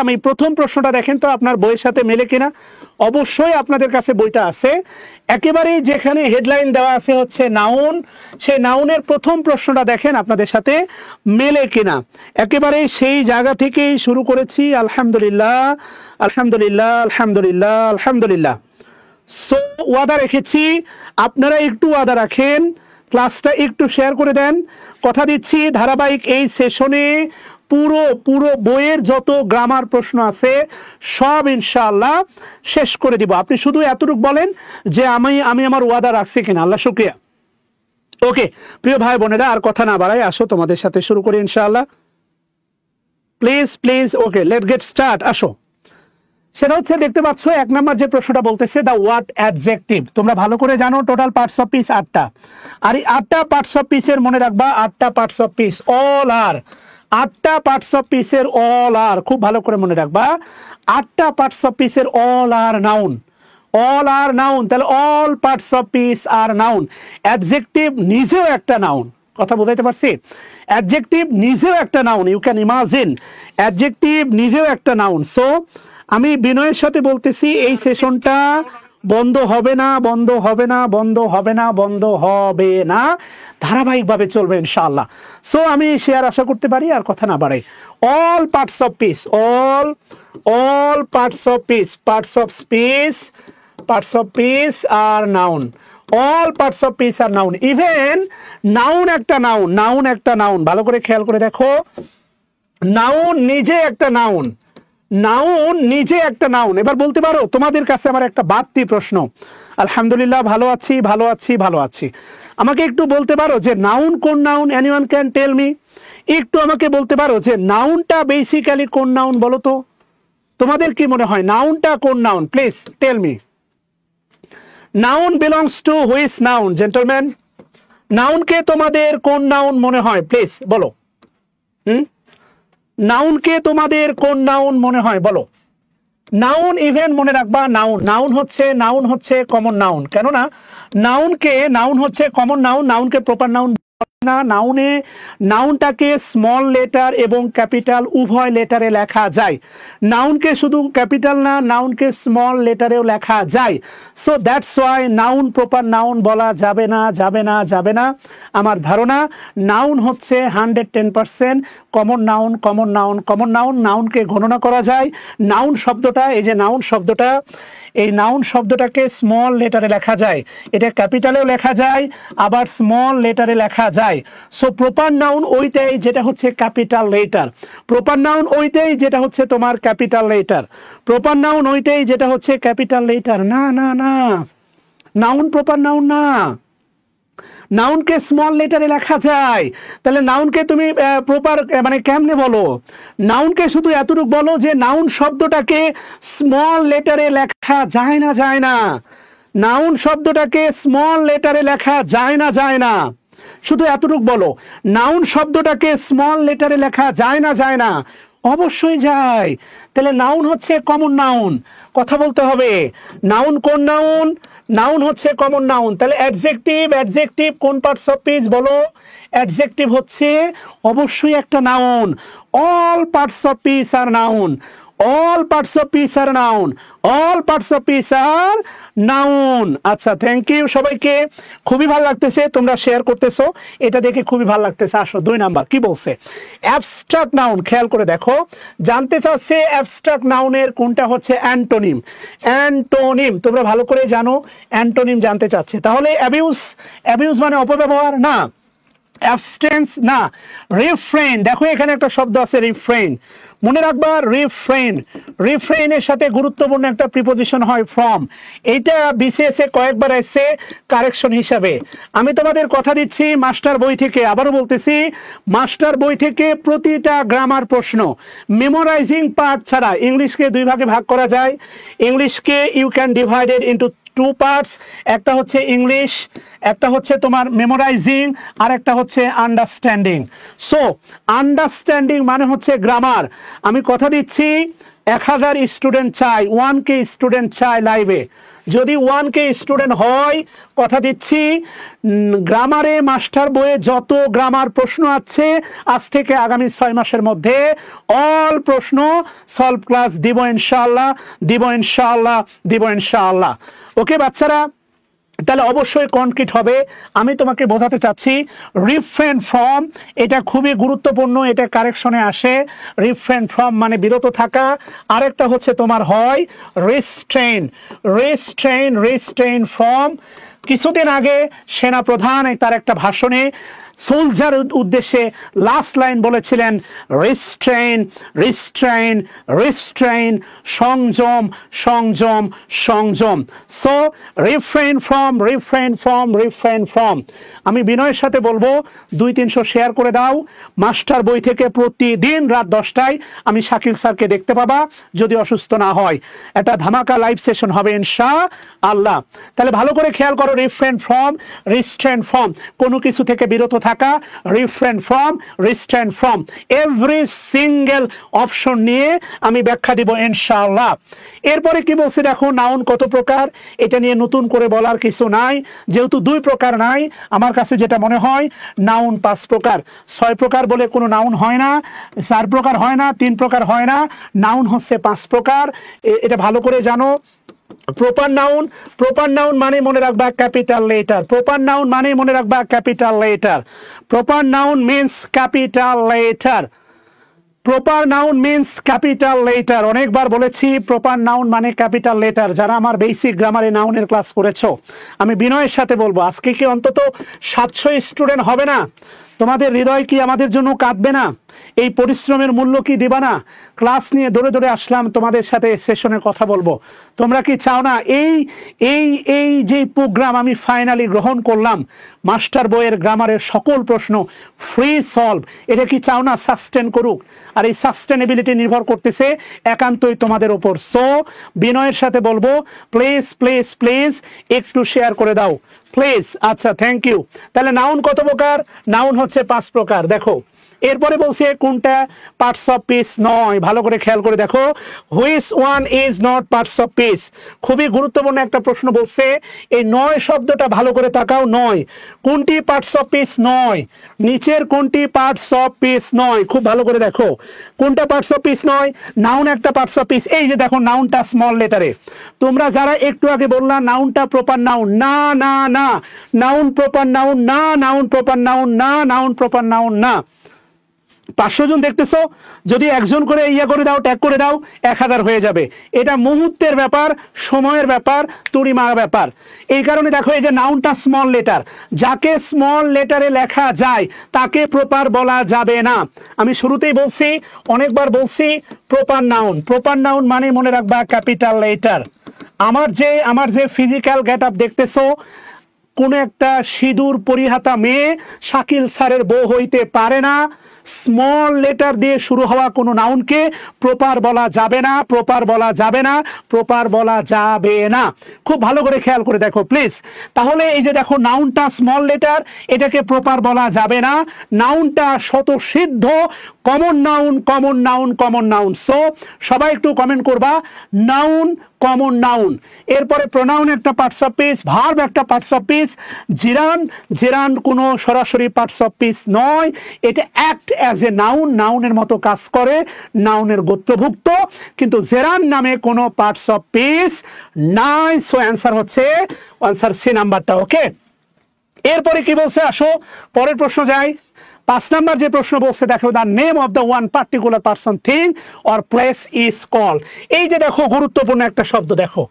আমি প্রথম প্রশ্নটা দেখেন তো আপনার বইয়ের সাথে মেলে কিনা। অবশ্যই আপনাদের কাছে বইটা আছে। একেবারেই যেখানে হেডলাইন দেওয়া আছে হচ্ছে নাউন, সেই নাউনের প্রথম প্রশ্নটা দেখেন আপনাদের সাথে মেলে কিনা। একেবারে সেই জায়গা থেকেই শুরু করেছি। আলহামদুলিল্লাহ আলহামদুলিল্লাহ আলহামদুলিল্লাহ আলহামদুলিল্লাহ। সো ওয়াদা রেখেছি, আপনারা একটু ওয়াদা রাখেন, ক্লাসটা একটু শেয়ার করে দেন। কথা দিচ্ছি ধারাবাহিক এই সেশনে পুরো বইয়ের যত গ্রামার প্রশ্ন আছে সব ইনশাআল্লাহ শেষ করে দিব। আপনি শুধু এতটুকু বলেন যে আমি আমার ওয়াদা রাখছি কিনা। আল্লাহ শুকরিয়া। ওকে প্রিয় ভাই বোনেরা, আর কথা না বাড়াই, আসো তোমাদের সাথে শুরু করি ইনশাআল্লাহ। Please please, okay let get start. আসো, সেটা হচ্ছে দেখতে পাচ্ছ এক নাম্বার যে প্রশ্নটা বলতেছে দ্য ওয়ার্ড অ্যাডজেক্টিভ। তোমরা ভালো করে জানো টোটাল পার্টস অফ পিস 8টা, আর এই 8টা পার্টস অফ পিসের মনে রাখবা 8টা parts of piece all are 8টা পার্টস অফ পিসের অল আর, খুব ভালো করে মনে রাখবা 8টা পার্টস অফ পিসের all are noun. All are noun, তাহলে all parts of piece are noun. Adjective নিজেও একটা নাউন, কথা বুঝাইতে পারছি? অ্যাডজেক্টিভ নিজেও একটা noun, you can imagine. Adjective নিজেও একটা নাউন। সো আমি বিনয়ের সাথে বলতেছি এই সেশনটা বন্ধ হবে না, বন্ধ হবে না, বন্ধ হবে না, বন্ধ হবে না, ধারাবাহিকভাবে চলবে ইনশাআল্লাহ। সো আমি শেয়ার আশা করতে পারি, আর কথা না বাড়াই। All parts of piece, all parts of piece, parts of speech, parts of piece are noun. All parts of piece are noun. Even noun একটা নাউন, নাউন একটা নাউন। ভালো করে খেয়াল করে দেখো, নাউন নিজে একটা নাউন, নাউন নিজে একটা নাউন। এবার বলতে পারো তোমাদের কাছে আমার একটা বাড়তি প্রশ্ন। আলহামদুলিল্লাহ ভালো আছি, ভালো আছি, ভালো আছি। আমাকে একটু বলতে পারো যে নাউন কোন noun? Anyone can tell me? একটু আমাকে বলতে পারো যে নাউনটা বেসিক্যালি কোন নাউন বলো তো? তোমাদের কি মনে হয় নাউনটা কোন noun? Please tell me. Noun belongs to which noun gentleman? নাউনকে তোমাদের কোন নাউন মনে হয়? প্লিজ বলো। নাউনকে তোমাদের কোন নাউন মনে হয় বলো? নাউন ইভেন মনে রাখবা, নাউন হচ্ছে কমন নাউন। কেননা নাউন হচ্ছে কমন নাউন, নাউনকে প্রপার নাউন না। নাউনটাকে স্মল লেটার এবং ক্যাপিটাল উভয় লেটারে লেখা যায়। নাউনকে শুধু ক্যাপিটাল না, নাউনকে স্মল লেটারেও লেখা যায়। So that's why noun proper noun বলা যাবে না, যাবে না, যাবে না। আমার ধারণা নাউন হচ্ছে 110% common noun, common noun, common noun. নাউনকে গণনা করা যায়। নাউন শব্দটা, এই যে নাউন শব্দটা, এই নাউন শব্দটাকে স্মল লেটারে লেখা যায়, এটা ক্যাপিটালেও লেখা যায়, আবার স্মল লেটারে লেখা যায়। সো প্রপার নাউন ওইটাই যেটা হচ্ছে ক্যাপিটাল লেটার। প্রপার নাউন ওইটাই যেটা হচ্ছে তোমার ক্যাপিটাল লেটার। প্রপার নাউন ওইটাই যেটা হচ্ছে ক্যাপিটাল লেটার। না না না, নাউন প্রপার নাউন না। নাউনকে স্মল লেটারে লেখা যায়। তাহলে নাউনকে তুমি প্রপার মানে কেমনে বলো? নাউনকে শুধু এতটুকু বলো যে নাউন শব্দটাকে স্মল লেটারে লেখা যায় না, যায় না। নাউন শব্দটাকে স্মল লেটারে লেখা যায় না, যায় না। শুধু এতটুকু বলো, নাউন শব্দটাকে স্মল লেটারে লেখা যায় না, যায় না। অবশ্যই যায়। তাহলে নাউন হচ্ছে কমন নাউন, কথা বলতে হবে। নাউন কোন নাউন? নাউন হচ্ছে কমন নাউন। তাহলে অ্যাডজেক্টিভ কোন পার্টস অফ স্পিচ বলো? অ্যাডজেক্টিভ হচ্ছে অবশ্যই একটা noun. All parts of speech are noun, all parts of speech are noun, all parts of speech are noun. আচ্ছা, থ্যাংক ইউ সবাইকে। খুবই ভালো লাগতেছে তোমরা শেয়ার করতেছো, এটা দেখে খুবই ভালো লাগতেছে। আসো 2 নাম্বার কি বলছে? Abstract noun. খেয়াল করে দেখো, জানতে চাচ্ছে অ্যাবস্ট্রাক্ট নাউনের কোনটা হচ্ছে অ্যান্টোনিম। অ্যান্টোনিম তোমরা ভালো করে জানো, অ্যান্টোনিম জানতে চাচ্ছে। তাহলে অ্যাবিউজ মানে অপব্যবহার না, অ্যাবস্টেন্স না, রিফ্রেন। দেখো এখানে একটা শব্দ আছে রিফ্রেন, মনে রাখবা রিফ্রেন। রিফ্রেনের সাথে গুরুত্বপূর্ণ একটা প্রিপোজিশন হয় ফ্রম। এইটা বিসিএস এ কয়েকবার এসেছে কারেকশন হিসাবে। আমি তোমাদের কথা দিচ্ছি মাস্টার বই থেকে, আবারও বলতেছি মাস্টার বই থেকে প্রতিটা গ্রামার প্রশ্ন মেমোরাইজিং পার্ট ছাড়া। ইংলিশকে 2 ভাগে ভাগ করা যায়। ইংলিশকে you can divided into 2 parts. একটা হচ্ছে ইংলিশ, একটা হচ্ছে তোমার মেমোরাইজিং, আর একটা হচ্ছে আন্ডারস্ট্যান্ডিং। সো আন্ডারস্ট্যান্ডিং মানে হচ্ছে গ্রামার। আমি কথা দিচ্ছি 1000 স্টুডেন্ট চাই, 1K স্টুডেন্ট চাই লাইভে। যদি 1K স্টুডেন্ট হয়, কথা দিচ্ছি গ্রামারে মাস্টার বইয়ে যত গ্রামার প্রশ্ন আছে আজ থেকে আগামী 6 মাসের মধ্যে অল প্রশ্ন সলভ ক্লাস দিব ইনশাআল্লাহ, দিব ইনশাআল্লাহ, দিব ইনশাআল্লাহ। ওকে বাচ্চারা, তাহলে অবশ্যই কনক্রিট হবে। আমি তোমাকে বোঝাতে চাচ্ছি রিফ্রেন ফ্রম, এটা খুবই গুরুত্বপূর্ণ, এটা কারেকশনে আসে। রিফ্রেন ফ্রম মানে বিরত থাকা, আরেকটা হচ্ছে তোমার হয় রিস্ট্রেইন, রিস্ট্রেইন, রিস্ট্রেইন ফ্রম। কিছুদিন আগে সেনাপ্রধান তার একটা ভাষণে সোলজার উদ্দেশ্যে লাস্ট লাইন বলেছিলেন রিস্ট্রেইন, রিস্ট্রেইন, রিস্ট্রেইন, সংযম, সংযম, সংযম। So refrain from, refrain from, refrain from. আমি বিনয়ের সাথে বলবো 200-300 শেয়ার করে দাও। মাস্টার বই থেকে প্রতিদিন রাত 10টায় আমি শাকিল স্যারকে দেখতে পাবা, যদি অসুস্থ না হয়। একটা ধামাকা লাইভ সেশন হবে ইনশাআল্লাহ। তাহলে ভালো করে খেয়াল করো, রিফ্রেইন ফ্রম, রিস্ট্রেইন ফ্রম, কোনো কিছু থেকে বিরত থাকা, refrain from, restrain from. Every single option নিয়ে আমি ব্যাখ্যা দিব ইনশাআল্লাহ। এরপরে কি বলছে দেখো, নাউন কত প্রকার, এটা নিয়ে নতুন করে বলার কিছু নাই, যেহেতু 2 প্রকার নাই। আমার কাছে যেটা মনে হয় নাউন 5 প্রকার, 6 প্রকার বলে কোনো নাউন হয় না, 4 প্রকার হয় না, 3 প্রকার হয় না, নাউন হচ্ছে 5 প্রকার। এটা ভালো করে জানো। প্রপার নাউন, প্রপার নাউন মানে মনে রাখবা ক্যাপিটাল লেটার, প্রপার নাউন মানে মনে রাখবা capital letter, proper noun means capital letter, proper noun means capital letter. অনেকবার বলেছি প্রপার নাউন মানে ক্যাপিটাল লেটার। যারা আমার বেসিক গ্রামারে নাউনের ক্লাস করেছো, আমি বিনয়ের সাথে বলবো আজকে কি অন্তত 700 স্টুডেন্ট হবে না? তোমাদের হৃদয় কি আমাদের জন্য কাঁদবে না? এই পরিশ্রমের মূল্য কি দিবা না? ক্লাস নিয়ে দৌড়ে দৌড়ে আসলাম তোমাদের সাথে সেশনে কথা বলবো। তোমরা কি চাও না এই এই এই যে প্রোগ্রাম আমি ফাইনালি গ্রহণ করলাম, মাস্টার বইয়ের গ্রামারের সকল প্রশ্ন ফ্রি সলভ, এটা কি চাও না সাস্টেন করুক? আর এই সাস্টেনেবিলিটি নির্ভর করতেছে একান্তই তোমাদের উপর। সো বিনয়ের সাথে বলবো প্লিজ প্লিজ প্লিজ একটু শেয়ার করে দাও প্লিজ। আচ্ছা, থ্যাংক ইউ। তাহলে নাউন কত প্রকার? নাউন হচ্ছে 5 প্রকার। দেখো এরপরে বলছে কোনটা পার্টস অফ পিস নয়, ভালো করে খেয়াল করে দেখো। Which one is not parts of piece, খুবই গুরুত্বপূর্ণ একটা প্রশ্ন বলছে। এই নয় শব্দটা ভালো করে তাকাও, নয় কোনটি পার্টস অফ পিস নয়, নিচের কোনটি পার্টস অফ পিস নয়, খুব ভালো করে দেখো কোনটা পার্টস অফ পিস নয়। নাউন একটা পার্টস অফ পিস, এই যে দেখো নাউনটা স্মল লেটারে। তোমরা যারা একটু আগে বললা নাউনটা প্রপার নাউন, না না না, নাউন প্রপার নাউন না, নাউন প্রপার নাউন না, নাউন প্রপার নাউন না। 500 জন দেখতেছো, যদি একজন করে ইয়া করে দাও, ট্যাগ করে দাও, 1000 হয়ে যাবে। এটা মুহূর্তের ব্যাপার, সময়ের ব্যাপার, তুড়িমার ব্যাপার। এই কারণে দেখো এই যে নাউনটা স্মল লেটার, যাকে স্মল লেটারে লেখা যায় তাকে প্রপার বলা যাবে না। আমি শুরুতেই বলছি, অনেকবার বলছি, প্রপার নাউন, প্রপার নাউন মানে মনে রাখবা ক্যাপিটাল লেটার। আমার যে ফিজিক্যাল গেট আপ দেখতেছো, কোন একটা সিঁদুর পরিহাতা মেয়ে শাকিল স্যারের বউ হইতে পারে না। স্মল লেটার দিয়ে শুরু হওয়া কোনো নাউনকে প্রপার বলা যাবে না, প্রপার বলা যাবে না, প্রপার বলা যাবে না। খুব ভালো করে খেয়াল করে দেখো প্লিজ। তাহলে এই যে দেখো নাউনটা স্মল লেটার, এটাকে প্রপার বলা যাবে না। নাউনটা স্বতঃসিদ্ধ common noun, common noun, common noun. So সবাই একটু কমেন্ট করবা নাউন, কমন নাউন। এরপরে প্রোনাউন একটা পার্টস অফ পিস, ভার্ব একটা পার্টস অফ পিস, জিরান, জিরান কোনো সরাসরি পার্টস অফ পিস নয়, এটা অ্যাক্ট অ্যাজ এ নাউন, নাউনের মতো কাজ করে, নাউনের গোত্রভুক্ত, কিন্তু জেরান নামে কোনো পার্টস অফ পিস নাই। সো অ্যান্সার হচ্ছে আনসার সি নাম্বারটা। ওকে, এরপরে কি বলছে আসো পরের প্রশ্ন যাই। 5 নাম্বার যে প্রশ্ন বলছে দেখো, the name of the one particular person, thing or place is call. এই যে দেখো গুরুত্বপূর্ণ একটা শব্দ, দেখো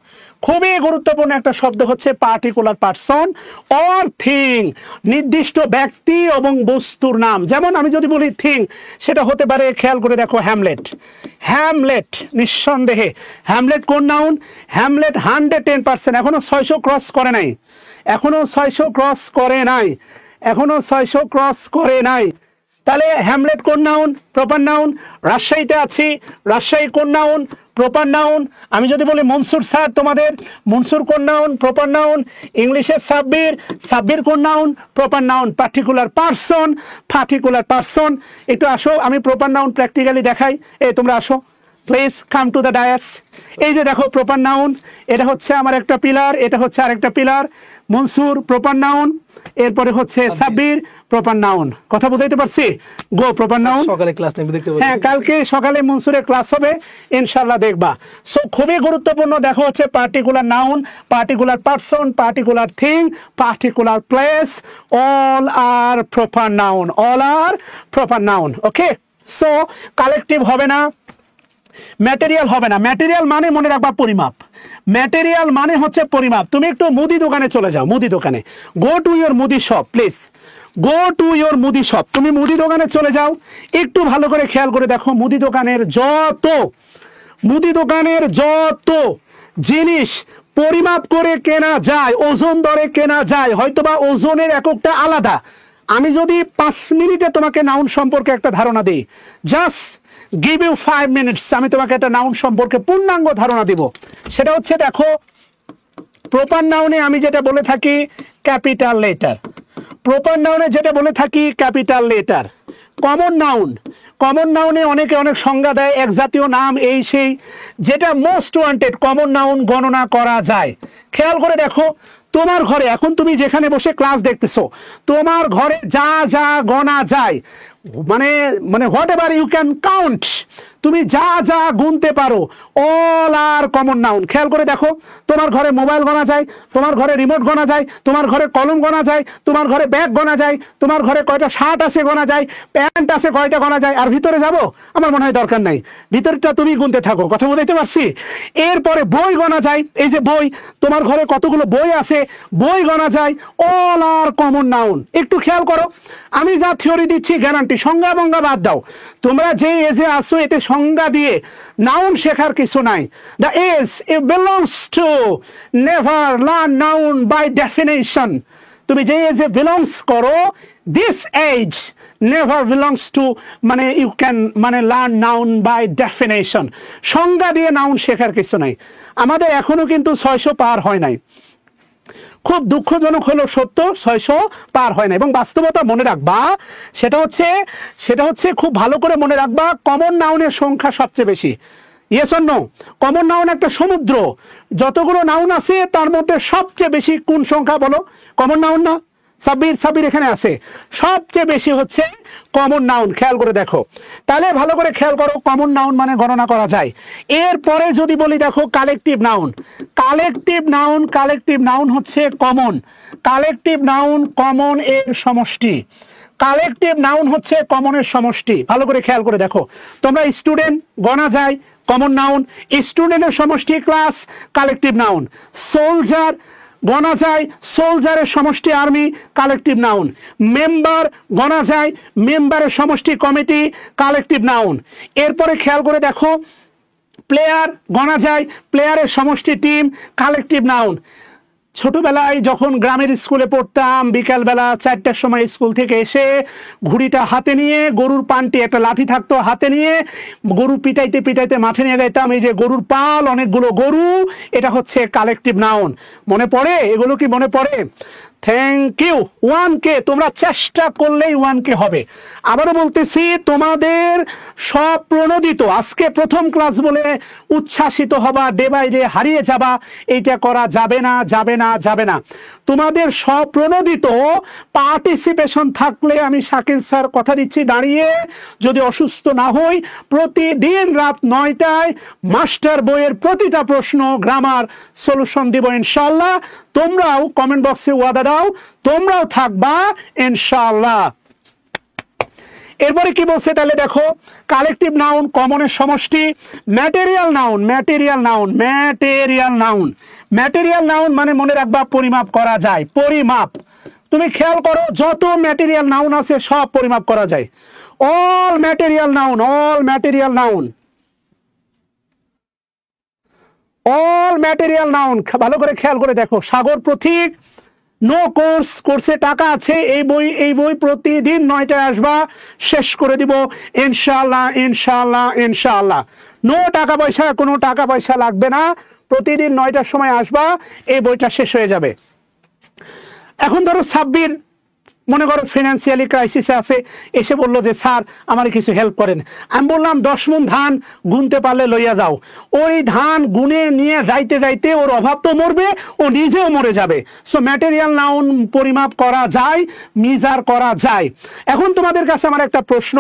খুবই গুরুত্বপূর্ণ একটা শব্দ হচ্ছে পার্টিকুলার পারসন অর থিং, নির্দিষ্ট ব্যক্তি এবং বস্তুর নাম। যেমন আমি যদি বলি থিং, সেটা হতে পারে, খেয়াল করে দেখো হ্যামলেট, হ্যামলেট নিঃসন্দেহে হ্যামলেট কোন নাউন? হ্যামলেট 110%, এখনো 600 ক্রস করে নাই, এখনো 600 ক্রস করে নাই, এখনো 600 ক্রস করে নাই। তাহলে হ্যামলেট কোন নাউন? Proper noun. রাজশাহীতে আছি, রাজশাহী কোন নাউন? Proper noun. আমি যদি বলি মনসুর স্যার তোমাদের, মনসুর কোন নাউন? Proper noun. ইংলিশের সাব্বির, সাব্বির কোন noun? Proper noun. Particular person, particular person. একটু আসো, আমি প্রপার নাউন প্র্যাকটিক্যালি দেখাই। তোমরা আসো, please come to the dais. এই যে দেখো প্রপার নাউন, এটা হচ্ছে আমার একটা পিলার, এটা হচ্ছে আরেকটা পিলার। মনসুর প্রপার নাউন, এরপরে হচ্ছে সাব্বির প্রপার নাউন। কথা বুঝাইতে পারছি? গো প্রপার নাউন। সকালে ক্লাস নেবে দেখতে পাচ্ছি। হ্যাঁ, কালকে সকালে মনসুরের ক্লাস হবে ইনশাআল্লাহ, দেখবা। সো খুবই গুরুত্বপূর্ণ। দেখো হচ্ছে particular noun, particular person, particular thing, particular place, all are proper noun, all are proper noun. Okay, so collective হবে না, ম্যাটেরিয়াল হবে না। ম্যাটেরিয়াল মানে মনে রাখবা পরিমাপ। ম্যাটেরিয়াল মানে হচ্ছে পরিমাপ। তুমি একটু মুদি দোকানে চলে যাও, মুদি দোকানে, গো টু ইয়োর মুদি shop please, go to your মুদি শপ। তুমি মুদি দোকানে চলে যাও, একটু ভালো করে খেয়াল করে দেখো, মুদি দোকানের যত জিনিস পরিমাপ করে কেনা যায়, ওজন দরে কেনা যায়, হয়তোবা ওজনের এককটা আলাদা। আমি যদি 5 মিনিটে তোমাকে নাউন সম্পর্কে একটা ধারণা দিই, জাস্ট গিভ ইউ 5 মিনিটস, আমি তোমাকে একটা নাউন সম্পর্কে পূর্ণাঙ্গ ধারণা দিব। সেটা হচ্ছে দেখো, প্রপার নাউনে আমি যেটা বলে থাকি ক্যাপিটাল লেটার, প্রপার নাউনে যেটা বলে থাকি ক্যাপিটাল লেটার। কমন নাউনে অনেকে অনেক সংজ্ঞা দেয়, এক জাতীয় নাম, এই সেই। যেটা মোস্ট ওয়ান্টেড কমন নাউন গণনা করা যায়। খেয়াল করে দেখো, তোমার ঘরে এখন তুমি যেখানে বসে ক্লাস দেখতেছো, তোমার ঘরে যা যা গণা যায়, মানে whatever you can count, তুমি যা যা গুনতে পারো, অল আর কমন নাউন। খেয়াল করে দেখো, তোমার ঘরে মোবাইল গোনা যায়, তোমার ঘরে রিমোট গোনা যায়, তোমার ঘরে কলম গোনা যায়, তোমার ঘরে ব্যাগ গোনা যায়, তোমার ঘরে কয়টা শার্ট আছে গোনা যায়, প্যান্ট আছে কয়টা গোনা যায়। আর ভিতরে যাব আমার মনে হয় দরকার নাই, ভিতরটা তুমি গুনতে থাকো। কথা বুঝাইতে পারছি? এরপরে বই গোনা যায়, এই যে বই, তোমার ঘরে কতগুলো বই আছে, বই গোনা যায়, অল আর কমন নাউন। একটু খেয়াল করো, আমি যা থিওরি দিচ্ছি গ্যারান্টি, সংজ্ঞা বঙ্গা বাদ দাও। তোমরা যে এজে আসো, এতে সংজ্ঞা দিয়ে নাউন শেখার কিছু নাই। The age it belongs to never learn noun by definition. তুমি যে এজে বিলংস করো, this age never belongs to you can learn noun by definition. সংজ্ঞা দিয়ে নাউন শেখার কিছু নাই। আমাদের এখনো কিন্তু 600 পার হয় নাই। খুব দুঃখজনক হলো সত্য, 600 পার হয় না। এবং বাস্তবতা মনে রাখবা, সেটা হচ্ছে খুব ভালো করে মনে রাখবা, কমন নাউনের সংখ্যা সবচেয়ে বেশি। Yes or no? Common noun একটা সমুদ্র, যতগুলো নাউন আছে তার মধ্যে সবচেয়ে বেশি কোন সংখ্যা বলো? কমন নাউন না? সাব্বির এখানে আছে, সবচেয়ে বেশি হচ্ছে কমন নাউন। খেয়াল করে দেখো, তাহলে ভালো করে খেয়াল করো, কমন নাউন মানে গণনা করা যায়। এরপরে যদি বলি দেখো কালেকটিভ নাউন হচ্ছে কমন, কালেকটিভ নাউন কমন এর সমষ্টি, কালেকটিভ নাউন হচ্ছে কমনের সমষ্টি। ভালো করে খেয়াল করে দেখো, তোমরা স্টুডেন্ট গণা যায়, কমন নাউন, স্টুডেন্টের সমষ্টি ক্লাস, কালেকটিভ নাউন। সোলজার গণা যায়, সোলজারের সমষ্টি আর্মি, কালেকটিভ নাউন। মেম্বার গণা যায়, মেম্বারের সমষ্টি কমিটি, কালেকটিভ নাউন। এরপরে খেয়াল করে দেখো, প্লেয়ার গণা যায়, প্লেয়ারের সমষ্টি টিম, কালেকটিভ নাউন। ছোটবেলায় যখন গ্রামের স্কুলে পড়তাম, বিকালবেলা 4টার সময় স্কুল থেকে এসে ঘুড়িটা হাতে নিয়ে, গরুর পানটি একটা লাঠি থাকতো হাতে নিয়ে, গরু পিটাইতে পিটাইতে মাঠে নিয়ে যেতাম। এই যে গরুর পাল, অনেকগুলো গরু, এটা হচ্ছে কালেকটিভ নাউন। মনে পড়ে? এগুলো কি মনে পড়ে? Thank you. 1K, তোমরা চেষ্টা করলেই 1K হবে। আবারও বলতেছি, তোমাদের স্বপ্রণোদিত, আজকে প্রথম ক্লাস বলে উচ্ছ্বাসিত হবা, ডে বাই ডে হারিয়ে যাবা, এইটা করা যাবে না। তোমাদের স্বপ্রণোদিত পার্টিসিপেশন থাকলে, আমি শাকিল স্যার কথা দিচ্ছি, দাঁড়িয়ে যদি অসুস্থ না হই, প্রতিদিন রাত 9টায় মাস্টার বইয়ের প্রতিটা প্রশ্ন গ্রামার সলিউশন দিব ইনশাআল্লাহ। তোমরাও কমেন্ট বক্সে ওয়াদা দাও, তোমরাও থাকবা ইনশাআল্লাহ। এরপরে কি বলছে তাহলে দেখো, কালেকটিভ নাউন কমনের সমষ্টি, ম্যাটেরিয়াল নাউন মানে মনে রাখবা পরিমাপ করা যায়, পরিমাপ। তুমি খেয়াল করো, যত ম্যাটেরিয়াল নাউন আছে সব পরিমাপ করা যায়। অল ম্যাটেরিয়াল নাউন, ভালো করে খেয়াল করে দেখো। সাগর প্রতীক, নো কোর্সে টাকা আছে, এই বই প্রতিদিন 9টায় আসবা, শেষ করে দিব ইনশাআল্লাহ। নো টাকা পয়সা, কোনো টাকা পয়সা লাগবে না, প্রতিদিন 9টার সময় আসবা, এই বইটা শেষ হয়ে যাবে। এখন ধরো মনে করো ফিনান্সিয়ালি ক্রাইসিসে আছে, এসে বললো যে স্যার আমার কিছু হেল্প করেন। আমি বললাম 10 মণ ধান গুনতে পারলে লইয়া যাও। ওই ধান গুনে নিয়ে যাইতে যাইতে ওর অভাব তো মরবে, ও নিজেও মরে যাবে। সো ম্যাটেরিয়াল নাউন পরিমাপ করা যায়, মিজার করা যায়। এখন তোমাদের কাছে আমার একটা প্রশ্ন,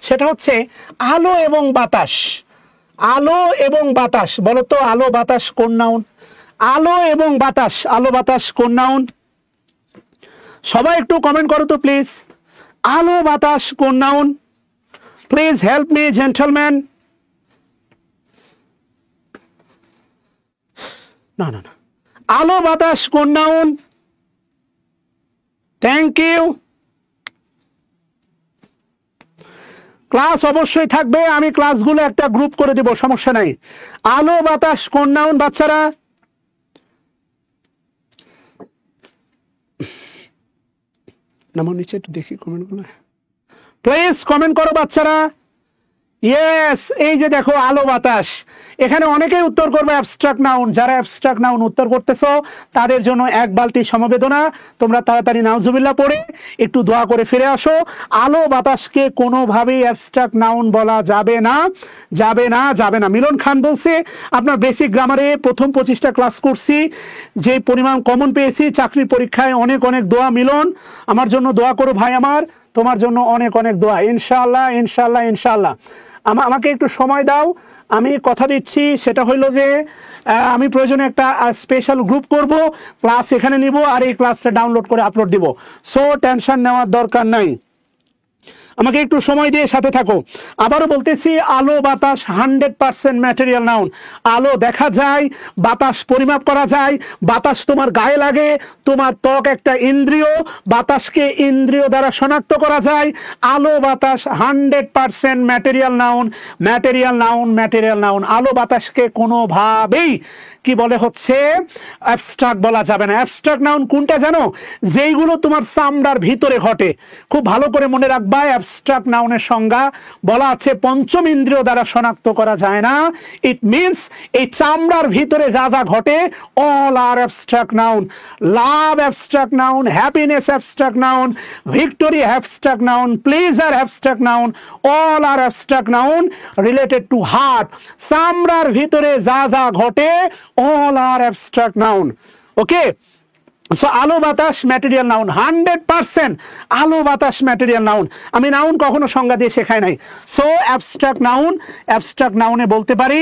সেটা হচ্ছে আলো এবং বাতাস। আলো এবং বাতাস, বলো তো আলো বাতাস কোন নাউন? আলো এবং বাতাস, আলো বাতাস কোন নাউন? সবাই একটু কমেন্ট করো তো প্লিজ, আলো বাতাস কোন noun? Please help me gentleman. না না না, আলো বাতাস কোন নাউন? Thank you. ক্লাস অবশ্যই থাকবে, আমি ক্লাসগুলো একটা গ্রুপ করে দেব, সমস্যা নাই। আলো বাতাস কোন নাউন বাচ্চারা? নামার নিচে একটু দেখি কমেন্টগুলো, প্লিজ কমেন্ট করো বাচ্চারা। ইয়েস, এই যে দেখো আলো বাতাস, এখানে অনেকেই উত্তর করবে অ্যাবস্ট্রাক্ট নাউন। যারা অ্যাবস্ট্রাক্ট নাউন উত্তর করতেছো তাদের জন্য এক বালতি সমবেদনা। তোমরা তাড়াতাড়ি নাউজুবিল্লাহ পড়ে একটু দোয়া করে ফিরে আসো। আলো বাতাসকে কোনোভাবেই অ্যাবস্ট্রাক্ট নাউন বলা যাবে না, যাবে না, যাবে না। মিলন খান বলছে আপনার বেসিক গ্রামারে প্রথম 25টা ক্লাস করছি, যে পরিমাণ কমন পেয়েছি চাকরির পরীক্ষায়, অনেক অনেক দোয়া। মিলন, আমার জন্য দোয়া করো ভাই, আমার তোমার জন্য অনেক অনেক দোয়া। ইনশাআল্লাহ ইনশাআল্লাহ ইনশাআল্লাহ। আমাকে একটু সময় দাও, আমি কথা দিচ্ছি, সেটা হইলো যে আমি প্রয়োজনে একটা স্পেশাল গ্রুপ করব, ক্লাস এখানে নিব আর এই ক্লাসটা ডাউনলোড করে আপলোড দিব। সো টেনশন নেওয়ার দরকার নাই, আমাকে একটু সময় দিয়ে সাথে থাকো। আবারও বলতেছি, আলো বাতাস 100% ম্যাটেরিয়াল নাউন। আলো দেখা যায়, বাতাস পরিমাপ করা যায়, বাতাস তোমার গায়ে লাগে, তোমার ত্বক একটা ইন্দ্রিয়, বাতাসকে ইন্দ্রিয় দ্বারা শনাক্ত করা যায়। আলো বাতাস 100% material noun, material noun, material noun. আলো বাতাসকে কোনোভাবেই কি বলে হচ্ছে অ্যাবস্ট্রাক্ট বলা যাবে না। অ্যাবস্ট্রাক্ট নাউন কোনটা জানো? যেইগুলো তোমার চামড়ার ভিতরে ঘটে। খুব ভালো করে মনে রাখবা, অ্যাবস্ট্রাক্ট নাউনের সংজ্ঞা বলা আছে পঞ্চম ইন্দ্রিয় দ্বারা শনাক্ত করা যায় না। ইট মিনস এই চামড়ার ভিতরে যা যা ঘটে, all are abstract noun. Love abstract noun, happiness abstract noun, victory abstract noun, pleasure abstract noun, all are abstract noun related to heart. চামড়ার ভিতরে যা যা ঘটে, all are abstract noun. Okay, so আলো বাতাস ম্যাটেরিয়াল নাউন 100%। আলো বাতাস material noun, আমি নাউন কখনো সংজ্ঞা দিয়ে শেখাই নাই। সো অ্যাবস্ট্রাক্ট নাউন, অ্যাবস্ট্রাক্ট নাউনে বলতে পারি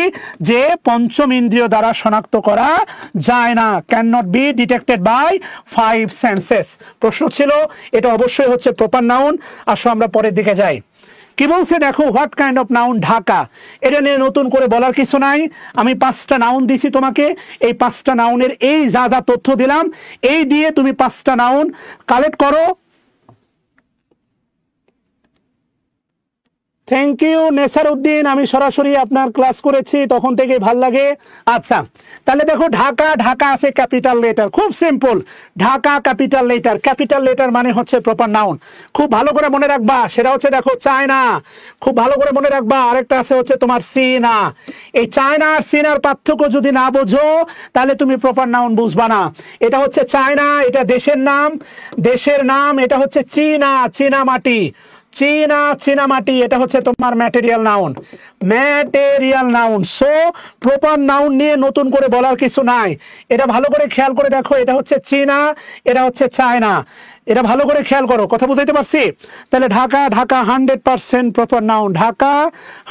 যে পঞ্চম ইন্দ্রিয় দ্বারা শনাক্ত করা যায় না, can not be detected by 5 senses. প্রশ্ন ছিল, এটা অবশ্যই হচ্ছে প্রপার নাউন। আসো আমরা পরের দিকে যাই। কি বলছে দেখো, what kind of noun Dhaka. এটা নিয়ে নতুন করে বলার কিছু নাই, আমি 5টা নাউন দিছি তোমাকে। এই 5টা নাউনের এই যা যা তথ্য দিলাম, এই দিয়ে তুমি 5টা নাউন কালেক্ট করো। থ্যাংক ইউ নেসার উদ্দিন, আমি সরাসরি আপনার ক্লাস করেছি, তখন থেকে ভাল লাগে। আচ্ছা, তাহলে দেখো ঢাকা, ঢাকা আছে ক্যাপিটাল লেটার, খুব simple. Dhaka capital letter, capital letter মানে হচ্ছে প্রপার নাউন। খুব ভালো করে মনে রাখবা, সেটা হচ্ছে দেখো চায়না। খুব ভালো করে মনে রাখবা, আরেকটা আছে হচ্ছে তোমার চীনা। এই চায়না আর চীনার পার্থক্য যদি না বোঝো, তাহলে তুমি প্রপার নাউন বুঝবা না। এটা হচ্ছে চায়না, এটা দেশের নাম, দেশের নাম। এটা হচ্ছে চীনা, চীনা মাটি, চীনা, চীনা মাটি, এটা হচ্ছে তোমার material noun, material noun. So proper noun নিয়ে নতুন করে বলার কিছু নাই। এটা ভালো করে খেয়াল করে দেখো, এটা হচ্ছে চীনা, এটা হচ্ছে চায়না। এটা ভালো করে খেয়াল করো, কথা বুঝাইতে পারছি? তাহলে Dhaka, Dhaka 100% proper noun, Dhaka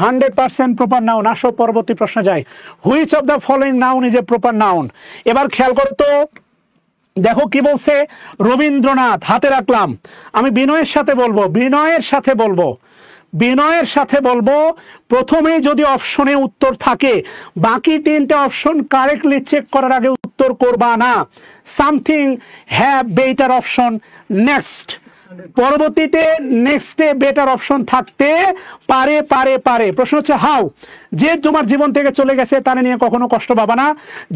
100% proper noun. আসো পরবর্তী প্রশ্ন যাই। Which of the following noun is a proper noun? এবার খেয়াল করো তো, দেখো কি বলছে, রবীন্দ্রনাথ। হাতে রাখলাম, আমি বিনয়ের সাথে বলবো, বিনয়ের সাথে বলবো, বিনয়ের সাথে বলবো। প্রথমে যদি অপশনে উত্তর থাকে, বাকি 3টা অপশন কারেক্টলি চেক করার আগে উত্তর করবা না। Something have better option next, পরবর্তীতে নেক্সটে বেটার অপশন থাকতে পারে, পারে, পারে। প্রশ্ন হচ্ছে হাউ। যে তোমার জীবন থেকে চলে গেছে তারা নিয়ে কখনো কষ্ট পাবা না।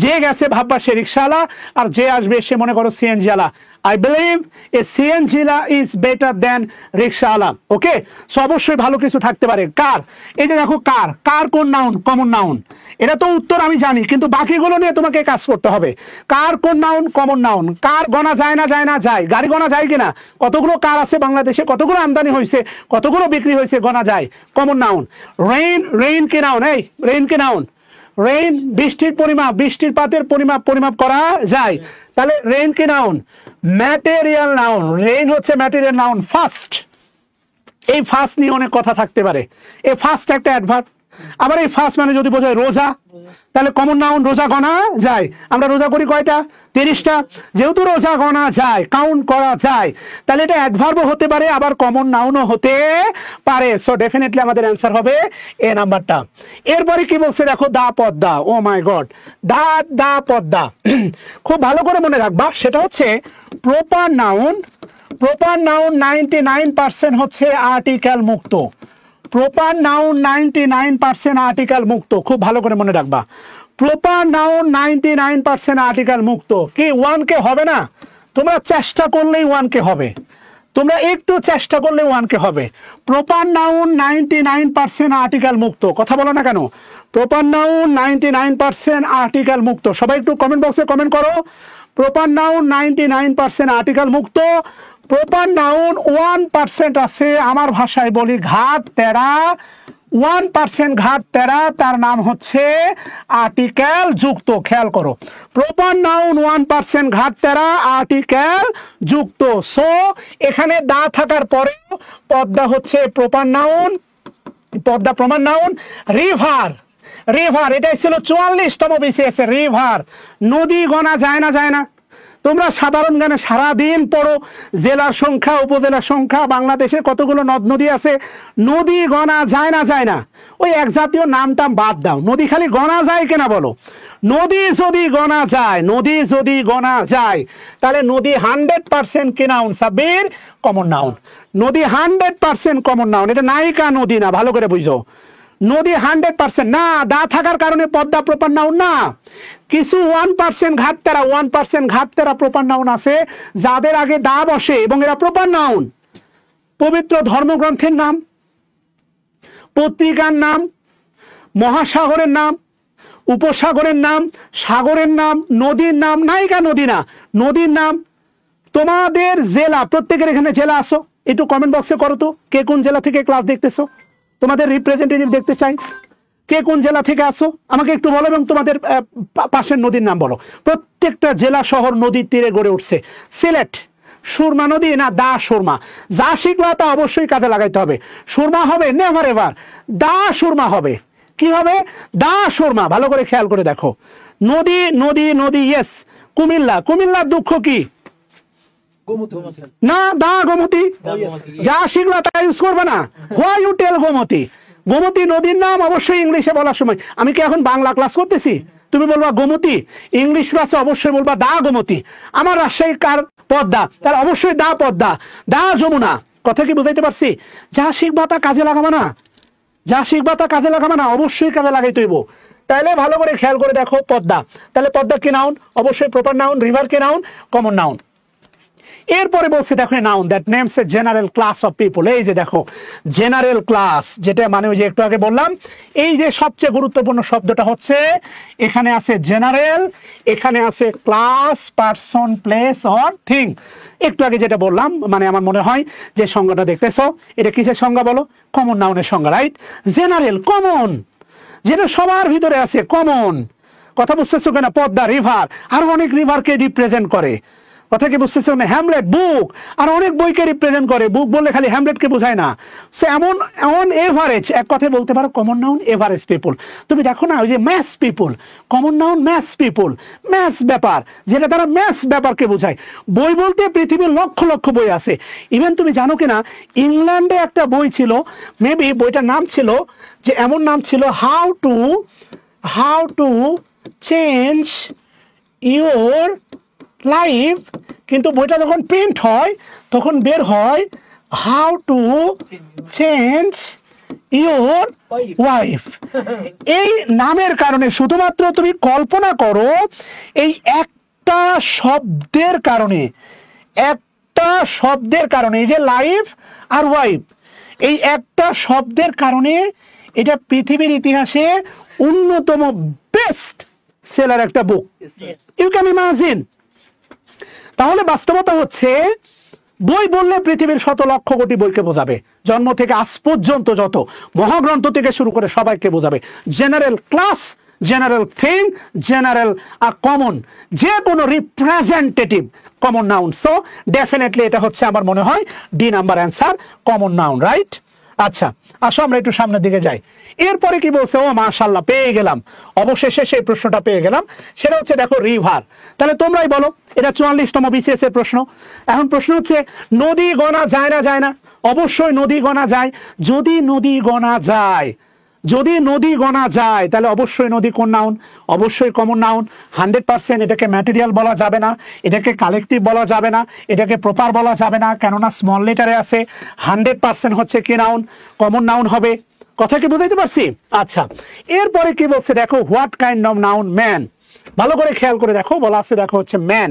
যে গেছে ভাববা সে রিক্সাওয়ালা, আর যে আসবে সে মনে করো সিএনজি ওয়ালা। I believe a CNG is better than rickshaw. Okay, so অবশ্যই ভালো কিছু থাকতে পারে। কার, এই যে দেখো কার, কার কোন নাউন? Common noun. এটা তো উত্তর আমি জানি, কিন্তু বাকিগুলো নিয়ে তোমাকে কাজ করতে হবে। কার কোন নাউন? Common noun. কার গণা যায় না? যায় না, যায়। গাড়ি গণা যায় কিনা? কতগুলো কার আছে বাংলাদেশে, কতগুলো আমদানি হয়েছে, কতগুলো বিক্রি হয়েছে, গণা যায়। Common noun. রেইন, রেইন কি নাউন? এই রেইন কি নাউন? রেইন বৃষ্টির পরিমাপ, বৃষ্টির পাতের পরিমাপ, পরিমাপ করা যায়। তাহলে রেইন কি নাউন? Material noun. রেইন হচ্ছে ম্যাটেরিয়াল নাউন। ফার্স্ট, এই ফার্স্ট নিয়ে অনেক কথা থাকতে পারে। এই ফার্স্ট একটা অ্যাডভার্ব। আবার এই ফার্স্ট মানে যদি বোঝায় রোজা, তাহলে কমন নাউন রোজা গণা যায়। আমরা রোজা করি কয়টা? 30টা। যেহেতু রোজা গণা যায়, কাউন্ট করা যায়, তাহলে এটা অ্যাডভার্বও হতে পারে, আবার কমন নাউনও হতে পারে। সো ডেফিনেটলি আমাদের অ্যান্সার হবে এ নাম্বারটা। এরপরে কি বলছে দেখো, দা পদ্মা। ও মাই গড, দা দা পদ্মা খুব ভালো করে মনে রাখবা। সেটা হচ্ছে প্রপার নাউন। প্রপার নাউন 99% হচ্ছে আর্টিকেল মুক্ত। প্রপার নাউন 99% আর্টিকেল মুক্ত। খুব ভালো করে মনে রাখবা। প্রপার নাউন 99% আর্টিকেল মুক্ত। কি 1K হবে না? তোমরা চেষ্টা করলেই 1K হবে, তোমরা একটু চেষ্টা করলে 1K হবে। প্রপার নাউন 99% আর্টিকেল মুক্ত। কথা বলো না কেন? প্রপার নাউন 99% আর্টিকেল মুক্ত। সবাই একটু কমেন্ট বক্সে কমেন্ট করো। প্রপার নাউন 99% আর্টিকেল মুক্ত। প্রপার নাউন 1% আছে, আমার ভাষায় বলি ঘাট তেরা। 1% ঘাট তেরা, তার নাম হচ্ছে আর্টিকেল যুক্ত। খেয়াল করো, প্রপার নাউন 1% ঘাট তেরা, আর্টিকেল যুক্ত। সো এখানে দা থাকার পরে পদ্মা হচ্ছে প্রপার নাউন, পদ্মা প্রমাণ নাউন। রিভার, রিভার এটাই ছিল 44তম বিসিএস। রিভার, নদী গণা যায় না? যায় না। তোমরা সাধারণ জ্ঞানে সারাদিন পড়ো জেলার সংখ্যা, উপজেলার সংখ্যা, বাংলাদেশে কতগুলো নদ নদী আছে। নদী গণা যায় না? যায় না। ওই এক জাতীয় নামটাম বাদ দাও, নদী খালি গণা যায় কিনা বলো। নদী যদি গণা যায়, নদী যদি গণা যায়, তাহলে নদী 100% কি নাউন? Sabbir, common noun. নদী 100% কমন নাউন। এটা নায়িকা নদী না, ভালো করে বুঝো। নদী 100% না। দা থাকার কারণে পদ্মা প্রপার নাউন না। কিছু 1% ঘাট তেরা, 1% ঘাট তেরা প্রপার নাউন আছে, যাদের আগে দা বসে, এবং এরা প্রপার নাউন। পবিত্র ধর্মগ্রন্থের নাম, পত্রিকার নাম, মহাসাগরের নাম, উপসাগরের নাম, সাগরের নাম, নদীর নাম। নায়িকা নদী না, নদীর নাম। তোমাদের জেলা, প্রত্যেকের এখানে জেলা আসো, একটু কমেন্ট বক্সে করো তো, কে কোন জেলা থেকে ক্লাস দেখতেছো। তোমাদের রিপ্রেজেন্টেটিভ দেখতে চাই। কে কোন জেলা থেকে আসো আমাকে একটু বলো, এবং তোমাদের পাশের নদীর নাম বলো। প্রত্যেকটা জেলা শহর নদীর তীরে গড়ে উঠছে। সিলেট, সুরমা নদী না দা সুরমা? যা শিখবা তা অবশ্যই কাজে লাগাইতে হবে। সুরমা হবে নেভার এভার, দা সুরমা হবে। কি হবে? দা সুরমা। ভালো করে খেয়াল করে দেখো। নদী নদী নদী, ইয়েস। কুমিল্লা, কুমিল্লার দুঃখ কি? না, দা গোমতী। যা শিখলা তা ইউজ করবে না। Why you tell Gomti? Gomti নদীর নাম অবশ্যই ইংলিশে বলার সময়। আমি কি এখন বাংলা ক্লাস করতেছি? তুমি বলবা গোমতী, ইংলিশ ক্লাসে অবশ্যই বলবা দা গোমতী। আমার রাজশাহী কার? পদ্মা, তাহলে অবশ্যই দা পদ্মা, দা যমুনা। কথা কি বুঝাইতে পারছি? যা শিখবা তা কাজে লাগাবা না, যা শিখবা তা কাজে লাগাবা না, অবশ্যই কাজে লাগাইতে হইব। তাহলে ভালো করে খেয়াল করে দেখো পদ্মা। তাহলে পদ্মা কি নাউন? অবশ্যই প্রপার নাউন। রিভার কি নাউন? Common noun. এরপরে বলছে দেখো noun that names a general class of people. এই যে দেখো জেনারেল ক্লাস, যেটা মানে ওই যে একটু আগে বললাম, এই যে সবচেয়ে গুরুত্বপূর্ণ শব্দটা হচ্ছে, এখানে আছে জেনারেল, এখানে আছে class, person, place or thing. একটু আগে যেটা বললাম, মানে আমার মনে হয় যে সংজ্ঞাটা দেখতেছো, এটা কিসের সংজ্ঞা বলো? কমন নাউনের সংজ্ঞা, রাইট? জেনারেল, কমন, যেটা সবার ভিতরে আছে, কমন। কথা বুঝতেছো কিনা? পদ্মা, রিভার, আর অনেক রিভারকে রিপ্রেজেন্ট করে। কথা কি বুঝতেছো না? হ্যামলেট, বুক, আর অনেক বইকে রিপ্রেজেন্ট করে। বুক বললে খালি হ্যামলেটকে বোঝায় না। সো এমন এভারেজ, এক কথায় বলতে পারো কমন নাউন এভারেজ পিপল। তুমি দেখো না ওই যে mass people, common noun mass people, mass ব্যাপার, যেটা তারা ম্যাস ব্যাপারকে বোঝায়। বই বলতে পৃথিবীর লক্ষ লক্ষ বই আছে। ইভেন তুমি জানো কিনা, ইংল্যান্ডে একটা বই ছিল, মেবি বইটার নাম ছিল যে, এমন নাম ছিল, how to change your life, কিন্তু বইটা যখন প্রিন্ট হয় তখন বের হয় how to change your wife. এই নামের কারণে, শুধুমাত্র তুমি কল্পনা করো, এই একটা শব্দের কারণে, একটা শব্দের কারণে, এই যে লাইফ আর ওয়াইফ, এই একটা শব্দের কারণে এটা পৃথিবীর ইতিহাসে অন্যতম বেস্ট সেলার একটা বুক। You can imagine. তাহলে বাস্তবতা হচ্ছে বই বললে পৃথিবীর শত লক্ষ কোটি বইকে বোঝাবে, জন্ম থেকে আজ পর্যন্ত যত মহাগ্রন্থ থেকে শুরু করে সবাইকে বোঝাবে। General class, general thing, general common, যে কোনো representative common noun. So definitely এটা হচ্ছে আমার মনে হয় D number answer, common noun, right? আচ্ছা, আসো আমরা একটু সামনের দিকে যাই। এরপরে কি বলছে? ও মাশাআল্লাহ, পেয়ে গেলাম, অবশেষে সেই প্রশ্নটা পেয়ে গেলাম। সেটা হচ্ছে দেখো রিভার। তাহলে তোমরাই বলো, এটা 44তম বিসিএস এর প্রশ্ন। এখন প্রশ্ন হচ্ছে নদী গণা যায় না যায় না? অবশ্যই নদী গণা যায়। যদি নদী গণা যায়, যদি নদী গণা যায় তাহলে অবশ্যই নদী কোন নাউন? অবশ্যই কমন নাউন 100%। এটাকে ম্যাটেরিয়াল বলা যাবে না, এটাকে কালেকটিভ বলা যাবে না, এটাকে প্রপার বলা যাবে না, কেননা স্মল লেটারে আছে। 100% হচ্ছে কি নাউন? কমন নাউন হবে। কথা কি বুঝাইতে পারছি? আচ্ছা, এরপরে কি বলছে দেখো, what kind of noun? Man. ভালো করে খেয়াল করে দেখো, বলা আছে দেখো হচ্ছে ম্যান।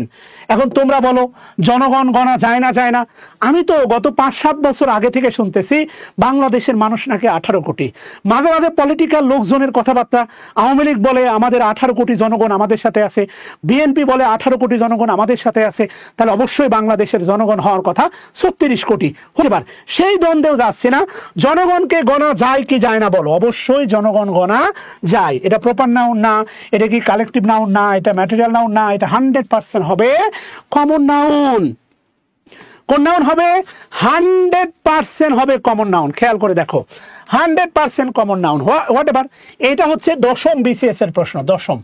এখন তোমরা বলো জনগণ গণা যায় না যায় না? আমি তো গত 5-7 বছর আগে থেকে শুনতেছি বাংলাদেশের মানুষ নাকি 18 কোটি। মাঝে মাঝে পলিটিক্যাল লোকজনের কথাবার্তা, আওয়ামী লীগ বলে আমাদের 18 কোটি জনগণ আমাদের সাথে আছে, বিএনপি বলে 18 কোটি জনগণ আমাদের সাথে আছে, তাহলে অবশ্যই বাংলাদেশের জনগণ হওয়ার কথা 36 কোটি। এবার সেই দ্বন্দ্বেও যাচ্ছে না, জনগণকে গণা যায় কি যায় না বলো? অবশ্যই জনগণ গণা যায়। এটা প্রপার নাউন না, এটা কি কালেকটিভ নাউন না, এটা ম্যাটেরিয়াল নাউন না, এটা 100% হবে কমন নাউন। কোন নাউন হবে? 100% হবে কমন নাউন। খেয়াল করে দেখো, 100% কমন নাউন। What ever. এটা হচ্ছে 10ম বিসিএস এর প্রশ্ন। 10ম,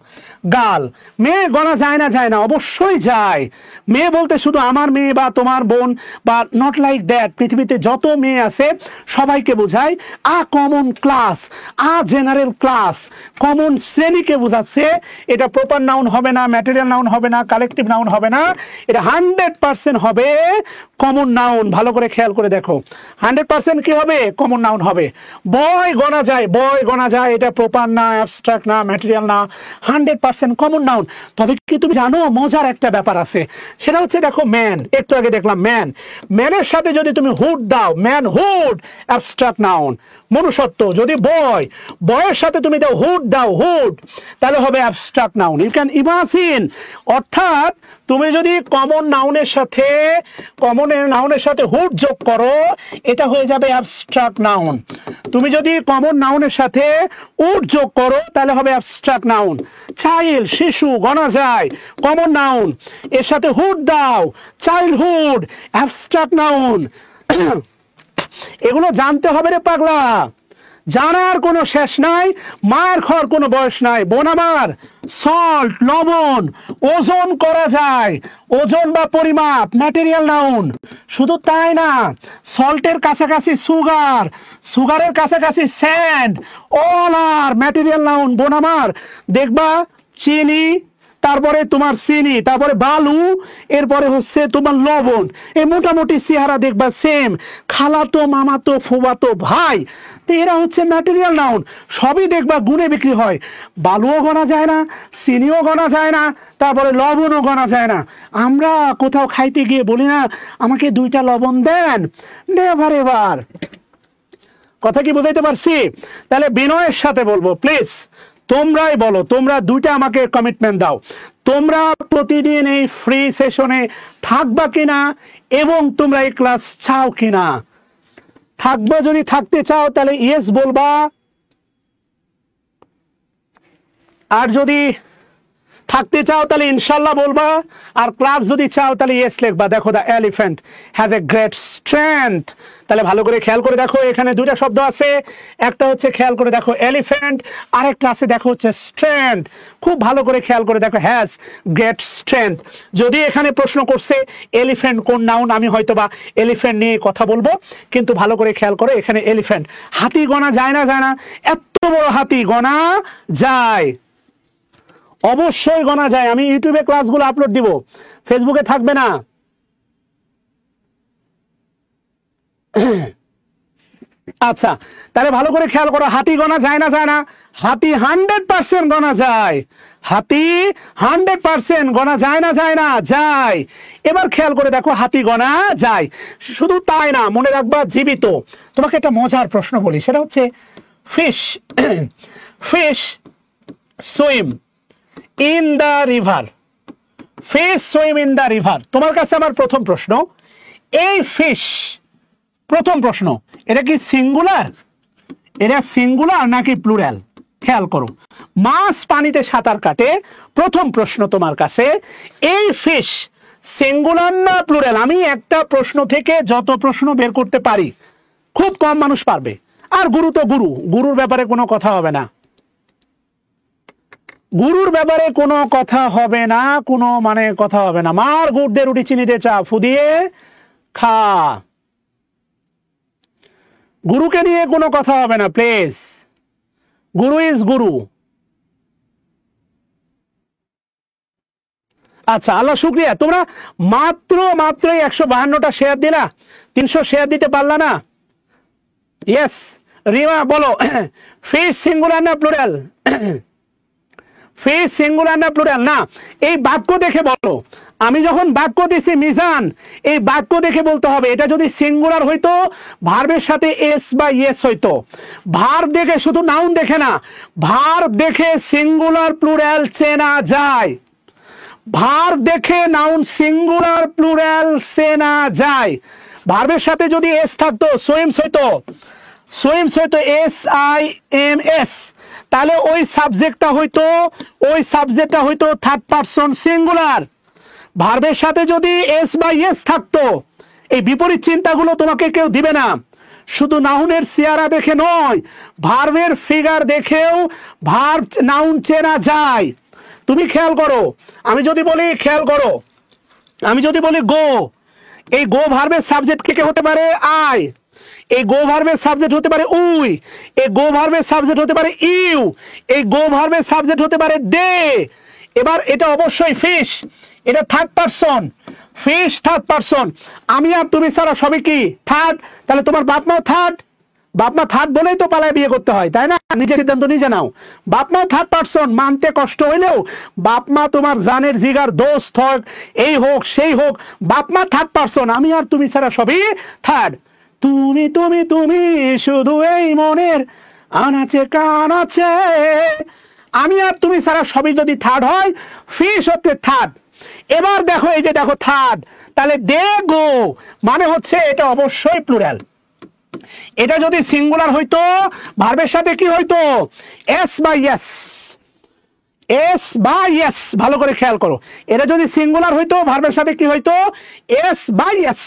গাল। মেয়ে গণা যায় না যায় না? অবশ্যই যায়। মেয়ে বলতে শুধু আমার মেয়ে বা তোমার বোন বা নট লাইক দ্যাট, পৃথিবীতে যত মেয়ে আছে সবাইকে বোঝায়। A common class, a general class, common শ্রেণীকে বোঝাচ্ছে। এটা প্রপার নাউন হবে না, ম্যাটেরিয়াল নাউন হবে না, কালেকটিভ নাউন হবে না, এটা 100% হবে কমন নাউন। ভালো করে খেয়াল করে দেখো, 100% কি হবে? কমন নাউন হবে। বয় গণা যায়, বয় গণা যায়, এটা প্রপার না, অ্যাবস্ট্রাক্ট না, ম্যাটেরিয়াল না, 100% কমন নাউন। তবে কি তুমি জানো মজার একটা ব্যাপার আছে, সেটা হচ্ছে দেখো ম্যান, একটু আগে দেখলাম ম্যান, ম্যানের সাথে যদি তুমি হুড দাও, ম্যান হুড, অ্যাবস্ট্রাক্ট নাউন, মনুষ্যত্ব। যদি বয়, বয়ের সাথে তুমি দাও হুড, দাও হুড, তাহলে হবে abstract noun. You can imagine. অর্থাৎ তুমি যদি কমন নাউনের সাথে, কমন নাউনের সাথে হুড যোগ করো, এটা হয়ে যাবে অ্যাবস্ট্রাক্ট নাউন। তুমি যদি কমন নাউনের সাথে উড যোগ করো তাহলে হবে অ্যাবস্ট্রাক্ট নাউন। চাইল্ড, শিশু গণা যায়, কমন নাউন। এর সাথে হুড দাও, চাইল্ডহুড, অ্যাবস্ট্রাক্ট নাউন। এগুলো জানতে হবে রে পাগলা, জানার কোনো শেষ নাই, মার খাওয়ার কোনো বয়স নাই। বোন আমার, সল্ট, লবণ, ওজন করা যায়, ওজন বা পরিমাপ, ম্যাটেরিয়াল নাউন। শুধু তাই না, সল্টের কাছাকাছি সুগার, সুগারের কাছাকাছি স্যান্ড, অল আর ম্যাটেরিয়াল নাউন। বোন আমার, দেখবা চিনি, তারপরে তোমার চিনি, তারপরে বালু, এরপরে হচ্ছে তোমার লবণ, এই মোটামুটি চেহারা দেখবা সেম। খালাতো, মামাতো, ফুবাতো, ভাই, তো এরা হচ্ছে ম্যাটেরিয়াল নাউন। সবই দেখবা গুণে বিক্রি হয়। বালুও গণা যায় না, চিনিও গণা যায় না, তারপরে লবণও গণা যায় না। আমরা কোথাও খাইতে গিয়ে বলি না আমাকে 2টা লবণ দেন? Never ever. কথা কি বুঝাইতে পারছি? তাহলে বিনয়ের সাথে বলবো, প্লিজ তোমরাই বলো, তোমরা 2টা আমাকে কমিটমেন্ট দাও, তোমরা প্রতিদিন এই ফ্রি সেশনে থাকবা কিনা এবং তোমরা এই ক্লাস চাও কিনা। থাকবে, যদি থাকতে চাও তাহলে ইয়েস বলবা, আর যদি থাকতে চাও তাহলে ইনশাল্লাহ বলবা, আর ক্লাস যদি চাও তাহলে ইয়েস লিখবা। দেখো, the elephant has a great strength. তাহলে ভালো করে খেয়াল করে দেখো, এখানে 2টা শব্দ আছে, একটা হচ্ছে খেয়াল করে দেখো এলিফ্যান্ট, আরেকটা আছে দেখো হচ্ছে স্ট্রেংথ। খুব ভালো করে খেয়াল করে দেখো, হ্যাজ গ্রেট স্ট্রেংথ। যদি এখানে প্রশ্ন করছে এলিফ্যান্ট কোন নাউন, আমি হয়তোবা এলিফ্যান্ট নিয়ে কথা বলবো, কিন্তু ভালো করে খেয়াল করো এখানে এলিফ্যান্ট। হাতি গণা যায় না যায় না? এত বড় হাতি গণা যায়, অবশ্যই গণা যায়। আমি ইউটিউবে ক্লাসগুলো আপলোড দিব, ফেসবুকে থাকবে না। আচ্ছা, তাহলে ভালো করে খেয়াল করো, হাতি গোনা যায় না যায় না? হাতি 100% গোনা যায়। হাতি 100% গোনা যায় না যায় না? যায়। এবার খেয়াল করে দেখো, হাতি গোনা যায়। শুধু তাই না, মনে রাখবা জীবিত। তোমাকে একটা মজার প্রশ্ন বলি, সেটা হচ্ছে fish fish swim in the river. Fish swim in the river. তোমার কাছে আমার প্রথম প্রশ্ন, এই ফিশ, প্রথম প্রশ্ন, এটা কি সিঙ্গুলার? এটা সিঙ্গুলার নাকি প্লুরাল? খেয়াল করো, মাছ পানিতে সাঁতার কাটে। প্রথম প্রশ্ন তোমার কাছে, এই ফিশ সিঙ্গুলার না প্লুরাল? আমি একটা প্রশ্ন থেকে যত প্রশ্ন বের করতে পারি, খুব কম মানুষ পারবে। আর গুরু তো গুরু, গুরুর ব্যাপারে কোনো কথা হবে না। গুরুর ব্যাপারে কোনো কথা হবে না, কোনো মানে কথা হবে না। মার গুড় দিয়ে রুটি চিনিতে চা ফুদিয়ে খা। গুরুকে নিয়ে কোনো কথা হবে না প্লিজ। গুরু ইজ গুরু। আচ্ছা, আল্লাহ শুক্রিয়া, তোমরা মাত্রই 152টা শেয়ার দিলা, 300 শেয়ার দিতে পারলা না? ইয়েস, রিমা বলো, ফিশ সিঙ্গুলার না প্লুরাল? ফিশ সিঙ্গুলার না প্লুরাল? না, এই বাক্য দেখে বলো। আমি যখন বাক্য দিছি মিজান, এই বাক্য দেখে বলতে হবে। এটা যদি সিঙ্গুলার হইতো, ভার্বের সাথে এস বা ইয়েস হইতো। ভার্ব দেখে, শুধু নাউন দেখে না, ভার্ব দেখে সিঙ্গুলার প্লুরাল চেনা যায়। ভার্ব দেখে নাউন সিঙ্গুলার প্লুরাল চেনা যায়। ভার্বের সাথে যদি এস থাকতো, সুইমস হইতো, সুইমস হইতো SIMS, তাহলে ওই সাবজেক্টটা হইতো থার্ড পারসন সিঙ্গুলার। ভার্বের সাথে যদি এস বা ইয়েস থাকতো, এই বিপরীত চিন্তাগুলো তোমাকে কেউ দিবে না। শুধু নাউনের চেহারা দেখে নয়, ভার্বের ফিগার দেখেও ভার্ব নাউন চেনা যায়। তুমি খেয়াল করো, আমি যদি বলি, খেয়াল করো, আমি যদি বলি গো, এই গো ভার্বের সাবজেক্ট কে হতে পারে? আই। এই গো ভার্বের সাবজেক্ট হতে পারে উই। এই গো ভার্বের সাবজেক্ট হতে পারে ইউ। এই গো ভার্বের সাবজেক্ট হতে পারে দে। এবার এটা অবশ্যই ফিশ, এটা third person. Fish third person. আমি আর তুমি ছাড়া সবই কি থার্ড। তাহলে তোমার বাপ মাও থার্ড। বাপ মা থার্ড বলেই তো পালায় বিয়ে করতে হয়, তাই না? নিজের সিদ্ধান্ত নিজে নাও। বাপ মা থার্ড পারসন, মানতে কষ্ট হইলেও বাপ মা তোমার জানের জিগার দোস্ত হোক, এই হোক সেই হোক, বাপ মা থার্ড পারসন। আমি আর তুমি ছাড়া সবই থার্ড। তুমি তুমি তুমি শুধু এই মনের আনাচে কানাচে। আমি আর তুমি ছাড়া সবই যদি থার্ড হয়, ফিশ হচ্ছে থার্ড। এবার দেখো, এই যে দেখো থার্ড, তাহলে দে গো মানে হচ্ছে এটা অবশ্যই প্লুরাল। এটা যদি সিঙ্গুলার হইতো, ভার্বের সাথে কি হইতো? এস বা ইয়েস। এস বা ইয়েস, ভালো করে খেয়াল করো। এটা যদি সিঙ্গুলার হইতো, ভার্বের সাথে কি হইতো? এস বা ইয়েস।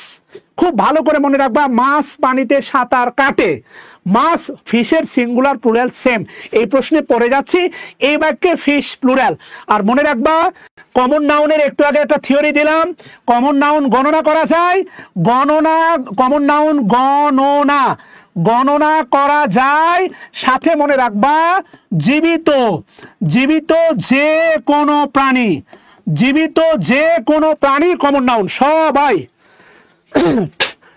খুব ভালো করে মনে রাখবা, মাছ পানিতে সাঁতার কাটে। মাছ, ফিশের সিঙ্গুলার প্লুরাল সেম। এই প্রশ্নে পড়ে যাচ্ছি, এই বাক্যে ফিশ প্লুরাল। আর মনে রাখবা, কমন নাউনের একটু আগে একটা থিওরি দিলাম, কমন নাউন গণনা করা যায়। গণনা, কমন নাউন গণনা, গণনা করা যায়। সাথে মনে রাখবা, জীবিত, জীবিত যে কোনো প্রাণী, জীবিত যে কোনো প্রাণী কমন নাউন। সবাই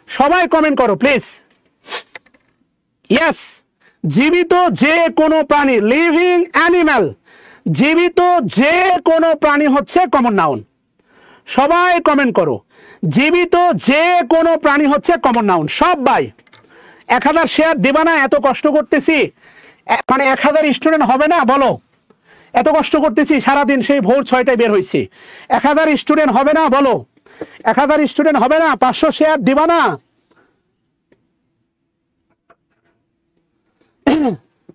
সবাই কমেন্ট করো প্লিজ। ইয়েস, জীবিত যে কোনো প্রাণী, লিভিং অ্যানিম্যাল, জীবিত যে কোনো প্রাণী হচ্ছে কমন নাউন। সবাই কমেন্ট করো, জীবিত যে কোনো প্রাণী হচ্ছে কমন নাউন। সবাই 1000 শেয়ার দেবা না? এত কষ্ট করতেছি, মানে 1000 স্টুডেন্ট হবে না? বলো, এত কষ্ট করতেছি সারাদিন, সেই ভোর 6টায় বের হয়েছি। 1000 স্টুডেন্ট হবে না? বলো, 1000 স্টুডেন্ট হবে না? 500 শেয়ার দিবা না?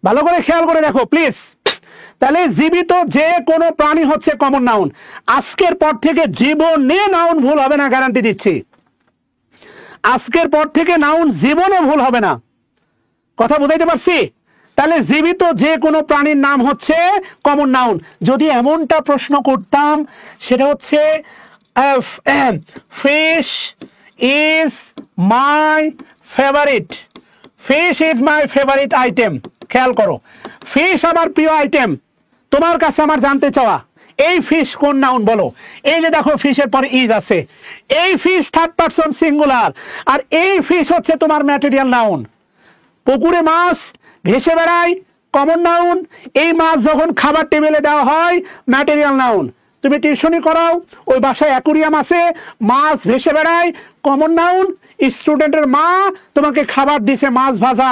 ভালো করে খেয়াল করে দেখো প্লিজ। তাহলে জীবিত যে কোনো প্রাণী হচ্ছে কমন নাউন। আজকের পর থেকে জীবনে নাউন ভুল হবে না, গ্যারান্টি দিচ্ছি। আজকের পর থেকে নাউন জীবনে ভুল হবে না। কথা বুঝাইতে পারছি? তাহলে জীবিত যে কোনো প্রাণীর নাম হচ্ছে কমন নাউন। যদি এমনটা প্রশ্ন করতাম, সেটা হচ্ছে fish is my favourite. Fish is my favourite item. খেয়াল করো, ফিশ আমার প্রিয় আইটেম। তোমার কাছে আমার জানতে চাওয়া, এই ফিশ কোন নাউন বলো। এই যে দেখো, ফিশের পরে ইজ আছে। এই ফিশ থার্ড পারসন সিঙ্গুলার, আর এই ফিশ হচ্ছে তোমার ম্যাটেরিয়াল নাউন। পুকুরে মাছ ভেসে বেড়ায়, কমন নাউন। এই মাছ যখন খাবার টেবিলে দেওয়া হয়, ম্যাটেরিয়াল নাউন। তুমি টিউশনি করাও, ওই বাসায় অ্যাকুরিয়াম আছে, মাছ ভেসে বেড়ায়, কমন নাউন। স্টুডেন্টের মা তোমাকে খাবার দিছে মাছ ভাজা,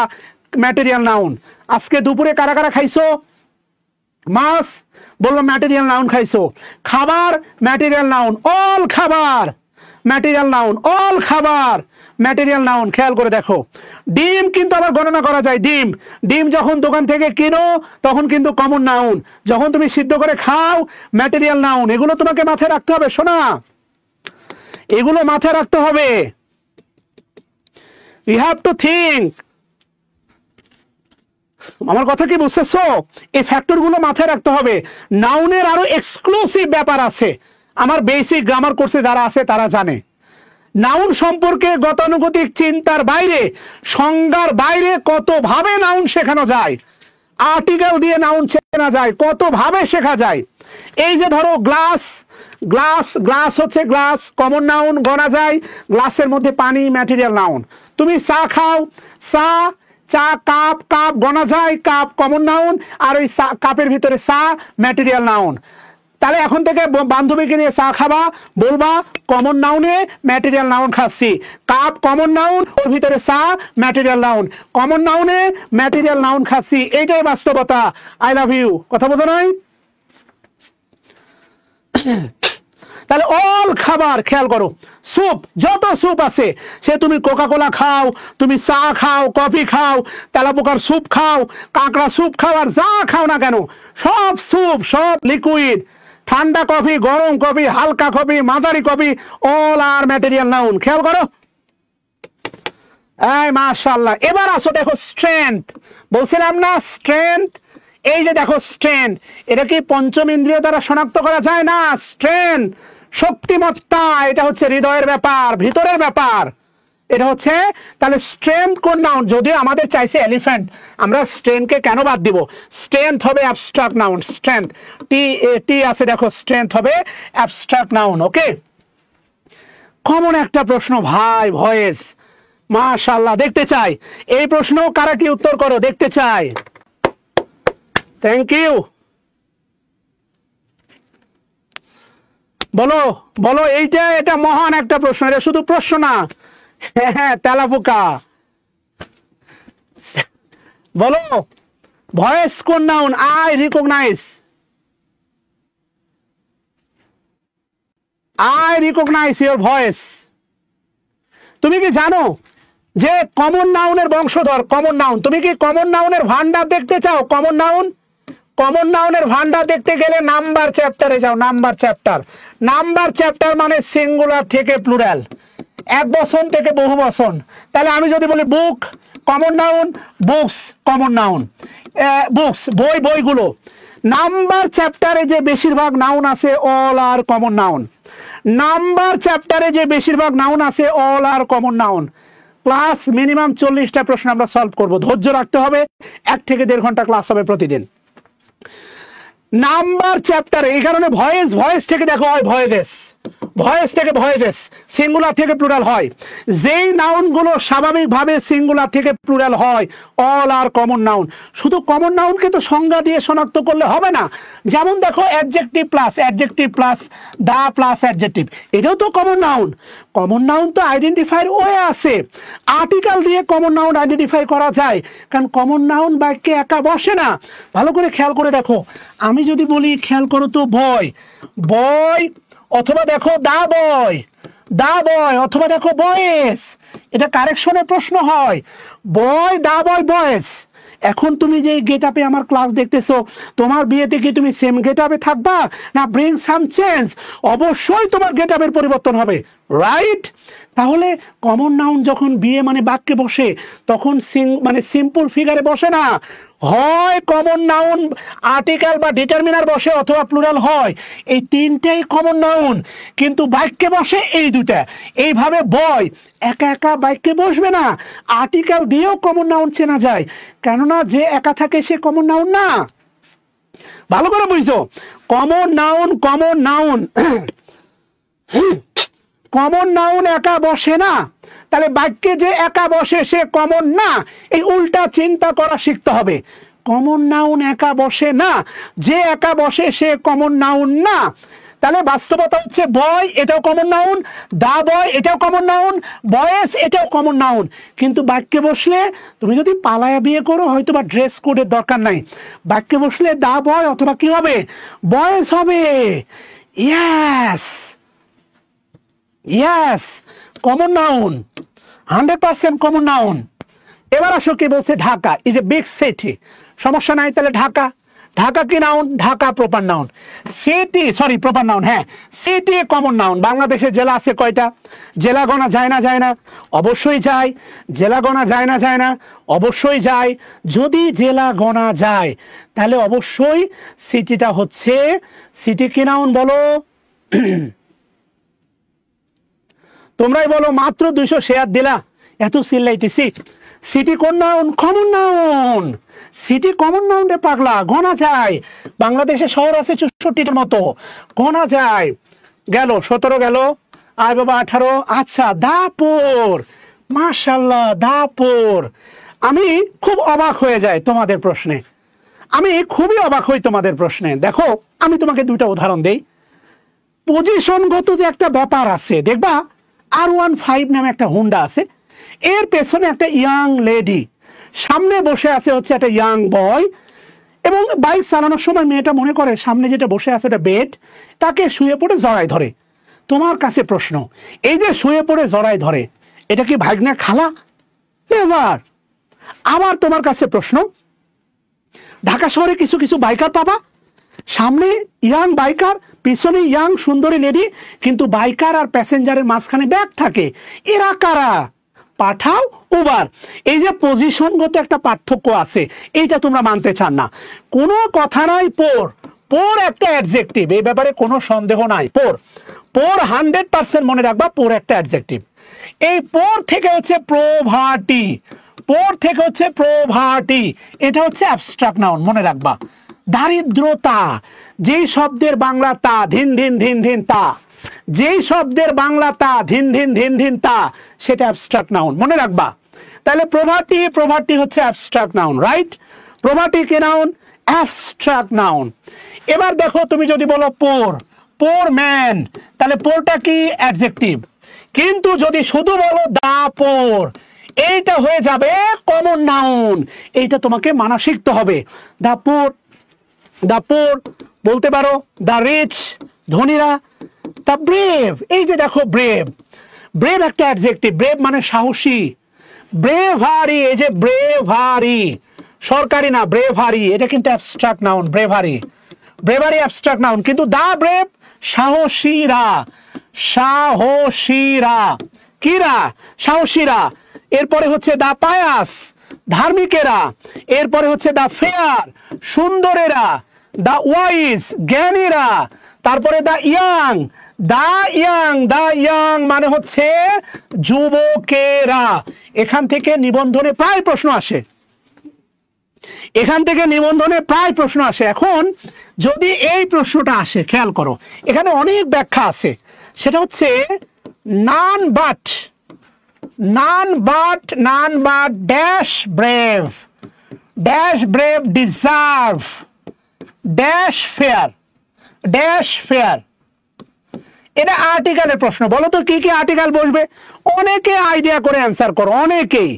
ম্যাটেরিয়াল নাউন। আজকে দুপুরে কারা কারা খাইছো মাছ, বললো ম্যাটেরিয়াল নাউন খাইছো। খাবার ম্যাটেরিয়াল নাউন, অল খাবার ম্যাটেরিয়াল নাউন, অল খাবার ম্যাটেরিয়াল নাউন। খেয়াল করে দেখো, ডিম কিন্তু আবার গণনা করা যায়। ডিম ডিম যখন দোকান থেকে কিনো তখন কিন্তু কমন নাউন, যখন তুমি সিদ্ধ করে খাও ম্যাটেরিয়াল নাউন। এগুলো তোমাকে মাথায় রাখতে হবে শোনা, এগুলো মাথায় রাখতে হবে। You have to think. আমার কথা কি বুঝতেছো? এই ফ্যাক্টর গুলো মাথায় রাখতে হবে। নাউনের আরো এক্সক্লুসিভ ব্যাপার আছে, আমার বেসিক গ্রামার কোর্সে যারা আছে তারা জানে। নাউন সম্পর্কে গতানুগতিক চিন্তার বাইরে, সংজ্ঞার বাইরে কত ভাবে নাউন শেখানো যায়, আর্টিকেল দিয়ে নাউন চেনা যায়, কত ভাবে শেখা যায়। এই যে ধরো গ্লাস, গ্লাস গ্লাস হচ্ছে গ্লাস, কমন নাউন, গণা যায়। গ্লাসের মধ্যে পানি, ম্যাটেরিয়াল নাউন। তুমি চা খাও, চা, চা কাপ, কাপ গণা যায়, কাপ কমন নাউন, আর ওই কাপের ভিতরে চা ম্যাটেরিয়াল নাউন। তাহলে এখন থেকে বান্ধবীকে নিয়ে চা খাবা, বলবা কমন নাউনে ম্যাটেরিয়াল নাউন খাচ্ছি। কাপ কমন নাউন, ওর ভিতরে চা ম্যাটেরিয়াল নাউন, কমন নাউনে ম্যাটেরিয়াল নাউন খাচ্ছি। এইটাই বাস্তবতা। আই লাভ ইউ, কথা বলতো নয়? তাহলে অল খাবার, খেয়াল করো, স্যুপ, যত স্যুপ আছে, সে তুমি কোকা কোলা খাও, তুমি চা খাও, কফি খাও, তেলাপোকার স্যুপ খাও, কাঁকড়া স্যুপ খাও, আর যা খাও না কেন, সব স্যুপ, সব লিকুইড। ঠান্ডা কফি, গরম কফি, হালকা কফি, মাঝারি কফি, অল আর ম্যাটেরিয়াল নাউন। খেয়াল করো। এই মাশাআল্লাহ। এবার আসো দেখো স্ট্রেংথ, বলছিলাম না স্ট্রেংথ। এই যে দেখো স্ট্রেংথ, এটা কি পঞ্চম ইন্দ্রিয় দ্বারা শনাক্ত করা যায় না? স্ট্রেংথ, শক্তিমত্তা, এটা হচ্ছে হৃদয়ের ব্যাপার, ভিতরের ব্যাপার। এটা হচ্ছে, তাহলে স্ট্রেংথ কোন নাউন? যদি আমাদের চাইছে এলিফ্যান্ট, আমরা স্ট্রেংথকে কেন বাদ দিব? স্ট্রেংথ হবে অ্যাবস্ট্রাক্ট নাউন। স্ট্রেংথ, টি টি আছে দেখো, স্ট্রেংথ হবে অ্যাবস্ট্রাক্ট নাউন। ওকে, কমন একটা প্রশ্ন ভাই, ভয়েস, মাশাআল্লাহ, দেখতে চাই এই প্রশ্ন কারা কি উত্তর করো, দেখতে চাই। Thank you. বলো বলো, এইটা, এটা মহান একটা প্রশ্ন, এটা শুধু প্রশ্ন না। হ্যাঁ, তেলাপোকা। বলো, ভয়েস কোন noun? I recognise, I recognise your voice. তুমি কি জানো যে কমন নাউনের বংশধর কমন নাউন? তুমি কি কমন নাউনের ভান্ডার দেখতে চাও? কমন নাউন, কমন নাউনের ভান্ডার দেখতে গেলে নাম্বার চ্যাপ্টারে যাও। নাম্বার চ্যাপ্টার, নাম্বার চ্যাপ্টার মানে সিঙ্গুলার থেকে প্লুরাল, এক বচন থেকে বহু বচন। তাহলে আমি যদি বলি book, common noun, books common noun, books বই, বইগুলো। নাম্বার চ্যাপ্টারে যে বেশিরভাগ নাউন আছে, all are common noun. Number চ্যাপ্টারে যে বেশিরভাগ নাউন আছে, all are common noun. Class minimum 40টা প্রশ্ন আমরা সলভ করব, ধৈর্য রাখতে হবে। 1 থেকে 1.5 ঘন্টা ক্লাস হবে প্রতিদিন। নাম্বার চ্যাপ্টারে, এই কারণে ভয়েস, ভয়েস থেকে দেখো হয় ভয়েস, ভয়েস থেকে ভয়েস, সিঙ্গুলার থেকে প্লুরাল হয়। যেই নাউন গুলো স্বাভাবিকভাবে সিঙ্গুলার থেকে প্লুরাল হয়, অল আর কমন নাউন। শুধু কমন নাউনকে তো সংজ্ঞা দিয়ে শনাক্ত করলে হবে না। যেমন দেখো adjective plus the plus adjective, এটাও তো কমন নাউন। কমন নাউন তো আইডেন্টিফাইর ওয়ে আছে, আর্টিকেল দিয়ে কমন নাউন আইডেন্টিফাই করা যায়, কারণ কমন নাউন বাক্যে একা বসে না। ভালো করে খেয়াল করে দেখো, আমি যদি বলি, খেয়াল করো তো, বয়, বয়, অথবা দেখো দা বয়, দা বয়, অথবা দেখো বয়েস, এটা কারেকশনের প্রশ্ন হয়। বয়, দা বয়, বয়েস। এখন তুমি যে গেট আপে আমার ক্লাস দেখতেছো, তোমার বিয়েতে কি তুমি সেম গেট আপে থাকবা, না ব্রিং সাম চেঞ্জ? অবশ্যই তোমার গেট আপের পরিবর্তন হবে, রাইট? তাহলে কমন নাউন যখন বিয়ে মানে বাক্যে বসে, তখন মানে সিম্পল ফিগারে বসে না, হয় কমন নাউন আর্টিকেল বা ডিটারমিনার বসে, অথবা প্লুরাল হয়। এই তিনটাই কমন নাউন, কিন্তু বাক্যে বসে এই দুটা। এইভাবে বয় একা একা বাক্যে বসবে না, আর্টিকেল দিয়েও কমন নাউন চেনা যায়, কেননা যে একা থাকে সে কমন নাউন না। ভালো করে বুঝছো, common noun, common noun, common noun একা বসে না, তাহলে বাক্যে যে একা বসে সে কমন না, এই উল্টা চিন্তা করা শিখতে হবে। কমন নাউন একা বসে না, যে একা বসে সে কমন নাউন না। তাহলে বাস্তবতা হচ্ছে বয় এটাও কমন নাউন, দা বয় এটাও কমন নাউন, বয়েস এটাও কমন নাউন। কিন্তু বাক্যে বসলে তুমি যদি পালায়া বিয়ে করো হয়তো বা ড্রেস কোডের দরকার নাই, বাক্যে বসলে দা বয় অথবা কি হবে, বয়েস হবে। Yes yes, common noun, 100% common noun. এবার আসো কি বলছে, Dhaka is a big city, সমস্যা নাই। তাহলে ঢাকা, ঢাকা কি noun, Dhaka proper noun. City sorry proper noun, হ্যাঁ সিটি কমন নাউন। বাংলাদেশে জেলা আছে কয়টা, জেলা গোনা যায় না যায় না, অবশ্যই যায়। জেলা গোনা যায় না যায় না, অবশ্যই যায়। যদি জেলা গোনা যায় তাহলে অবশ্যই সিটিটা হচ্ছে, সিটি কি নাউন বলো, তোমরাই বলো, মাত্র 200 শেয়ার দিলা, এত চিল্লাইতেছি। সিটি কোন noun, common noun. City common noun রে পাগলা, গোনা যায়। বাংলাদেশে শহর আছে 64টার মতো, গোনা যায়। গেল 17 গেল, আর বাবা 18। আচ্ছা দাপুর, মাশাআল্লাহ দাপুর। আমি খুব অবাক হয়ে যাই তোমাদের প্রশ্নে, আমি খুবই অবাক হই তোমাদের প্রশ্নে। দেখো আমি তোমাকে দুইটা উদাহরণ দেই। পজিশনগত যে একটা ব্যাপার আছে, দেখবা R15 নামে একটা হুন্ডা আছে, এর পেছনে একটা ইয়াং লেডি, সামনে বসে আছে হচ্ছে একটা ইয়াং বয়, এবং বাইক চালানোর সময় মেয়েটা মনে করে সামনে যেটা বসে আছে ওটা বেড, তাকে শুয়ে পড়ে জড়ায় ধরে। তোমার কাছে প্রশ্ন, এই যে শুয়ে পড়ে জড়ায় ধরে এটা কি ভাগ্নে খালা? এবার আবার তোমার কাছে প্রশ্ন, ঢাকা শহরে কিছু কিছু বাইকার পাবা, সামনে ইয়াং বাইকার, পিছনে ইয়াং সুন্দরী লেডি, কিন্তু বাইকার আর প্যাসেঞ্জারের মাঝখানে ব্যাগ থাকে, এরা কারা? পাঠাও উবার। এই যে পজিশনগত একটা পার্থক্য আছে, এইটা তোমরা মানতে চান না। কোনো কথা নাই, পোর, পোর একটা অ্যাডজেক্টিভ, এই ব্যাপারে কোনো সন্দেহ নাই। পোর, পোর 100% মনে রাখবা, পোর একটা অ্যাডজেক্টিভ। এই পোর থেকে হচ্ছে প্রভার্টি, পোর থেকে হচ্ছে প্রভার্টি, এটা হচ্ছে অ্যাবস্ট্রাক্ট নাউন, মনে রাখবা। দারিদ্রতা, যেই শব্দের বাংলা তা, ধিন ধিন ধিন ধিন তা, যেই শব্দের বাংলা তা, ধিন ধিন ধিন ধিন তা, সেটা অ্যাবস্ট্রাক্ট নাউন, মনে রাখবা। তাহলে প্রভার্টি, প্রভার্টি হচ্ছে অ্যাবস্ট্রাক্ট নাউন, রাইট? প্রভার্টি কি নাউন? Abstract noun. এবার দেখো তুমি যদি বলো পোর, পোর ম্যান, তাহলে পোরটা কি? অ্যাডজেক্টিভ। কিন্তু যদি শুধু বলো দা পোর, এইটা হয়ে যাবে কমন নাউন। এইটা তোমাকে মানা শিখতে হবে। দা পোর, দা পোর বলতে পারো, দা রিচ ধনীরা, দা ব্রেভ, এই যে দেখো ব্রেভ, ব্রেভ একটা অ্যাডজেক্টিভ, ব্রেভ মানে সাহসী। ব্রেভারি, এই যে ব্রেভারি, সরকারি না, ব্রেভারি এটা কিন্তু abstract noun, bravery, bravery abstract noun. কিন্তু দা ব্রেভ সাহসীরা, সাহসীরা, কিরা? সাহসীরা। এরপরে হচ্ছে দা পায়াস, ধার্মিকেরা। এরপরে হচ্ছে দা ফেয়ার, সুন্দরেরা। দা ওয়াইজ, জ্ঞানীরা। তারপরে দা ইয়াং, দা ইয়াং, দা ইয়াং মানে হচ্ছে যুবকেরা। এখান থেকে নিবন্ধনে প্রায় প্রশ্ন আসে, এখান থেকে নিবন্ধনে প্রায় প্রশ্ন আসে। এখন যদি এই প্রশ্নটা আসে, খেয়াল করো এখানে অনেক ব্যাখ্যা আছে। সেটা হচ্ছে none but, none but, none but dash brave, dash brave deserve, dash fair, dash fair. এটা আর্টিকেলের প্রশ্ন। বলো তো কি কি আর্টিকেল বসবে? অনেকে আইডিয়া করে অ্যান্সার করো, অনেকেই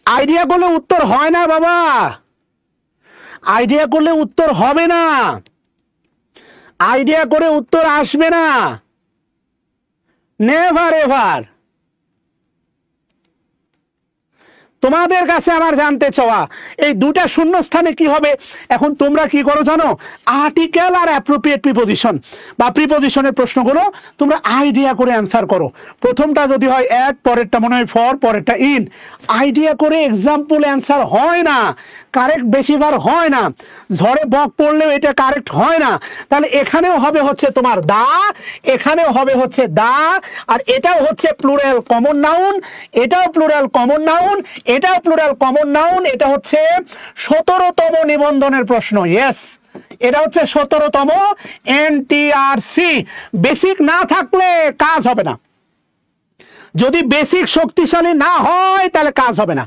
আইডিয়া করলে উত্তর হয় না বাবা, আইডিয়া করলে উত্তর হবে না, আইডিয়া করে উত্তর আসবে না, নেভার এভার। তোমাদের কাছে আমার জানতে চাওয়া, এই দুটা শূন্যস্থানে কি হবে? এখন তোমরা কি করো জানো? আর্টিকেল আর অ্যাপ্রোপ্রিয়েট প্রিপোজিশন বা প্রিপোজিশনের প্রশ্নগুলো তোমরা আইডিয়া করে অ্যান্সার করো। প্রথমটা যদি হয় অ্যাট, পরেরটা মনে হয় ফর, পরেরটা ইন। আইডিয়া করে এক্সাম্পল অ্যান্সার হয় না, কারেক্ট বেশিবার হয় না, ঝড়ে বক পড়লেও এটা কারেক্ট হয় না, তাহলে এখানেও হবে হচ্ছে তোমার দা, এখানেও হবে হচ্ছে দা, আর এটাও হচ্ছে প্লুরাল কমন নাউন, এটাও প্লুরাল কমন নাউন, এটাও প্লুরাল কমন নাউন। এটা হচ্ছে 17তম নিবন্ধনের প্রশ্ন। ইয়েস, এটা হচ্ছে 17তম এনটিআরসি। বেসিক না থাকলে কাজ হবে না, যদি বেসিক শক্তিশালী না হয় তাহলে কাজ হবে না,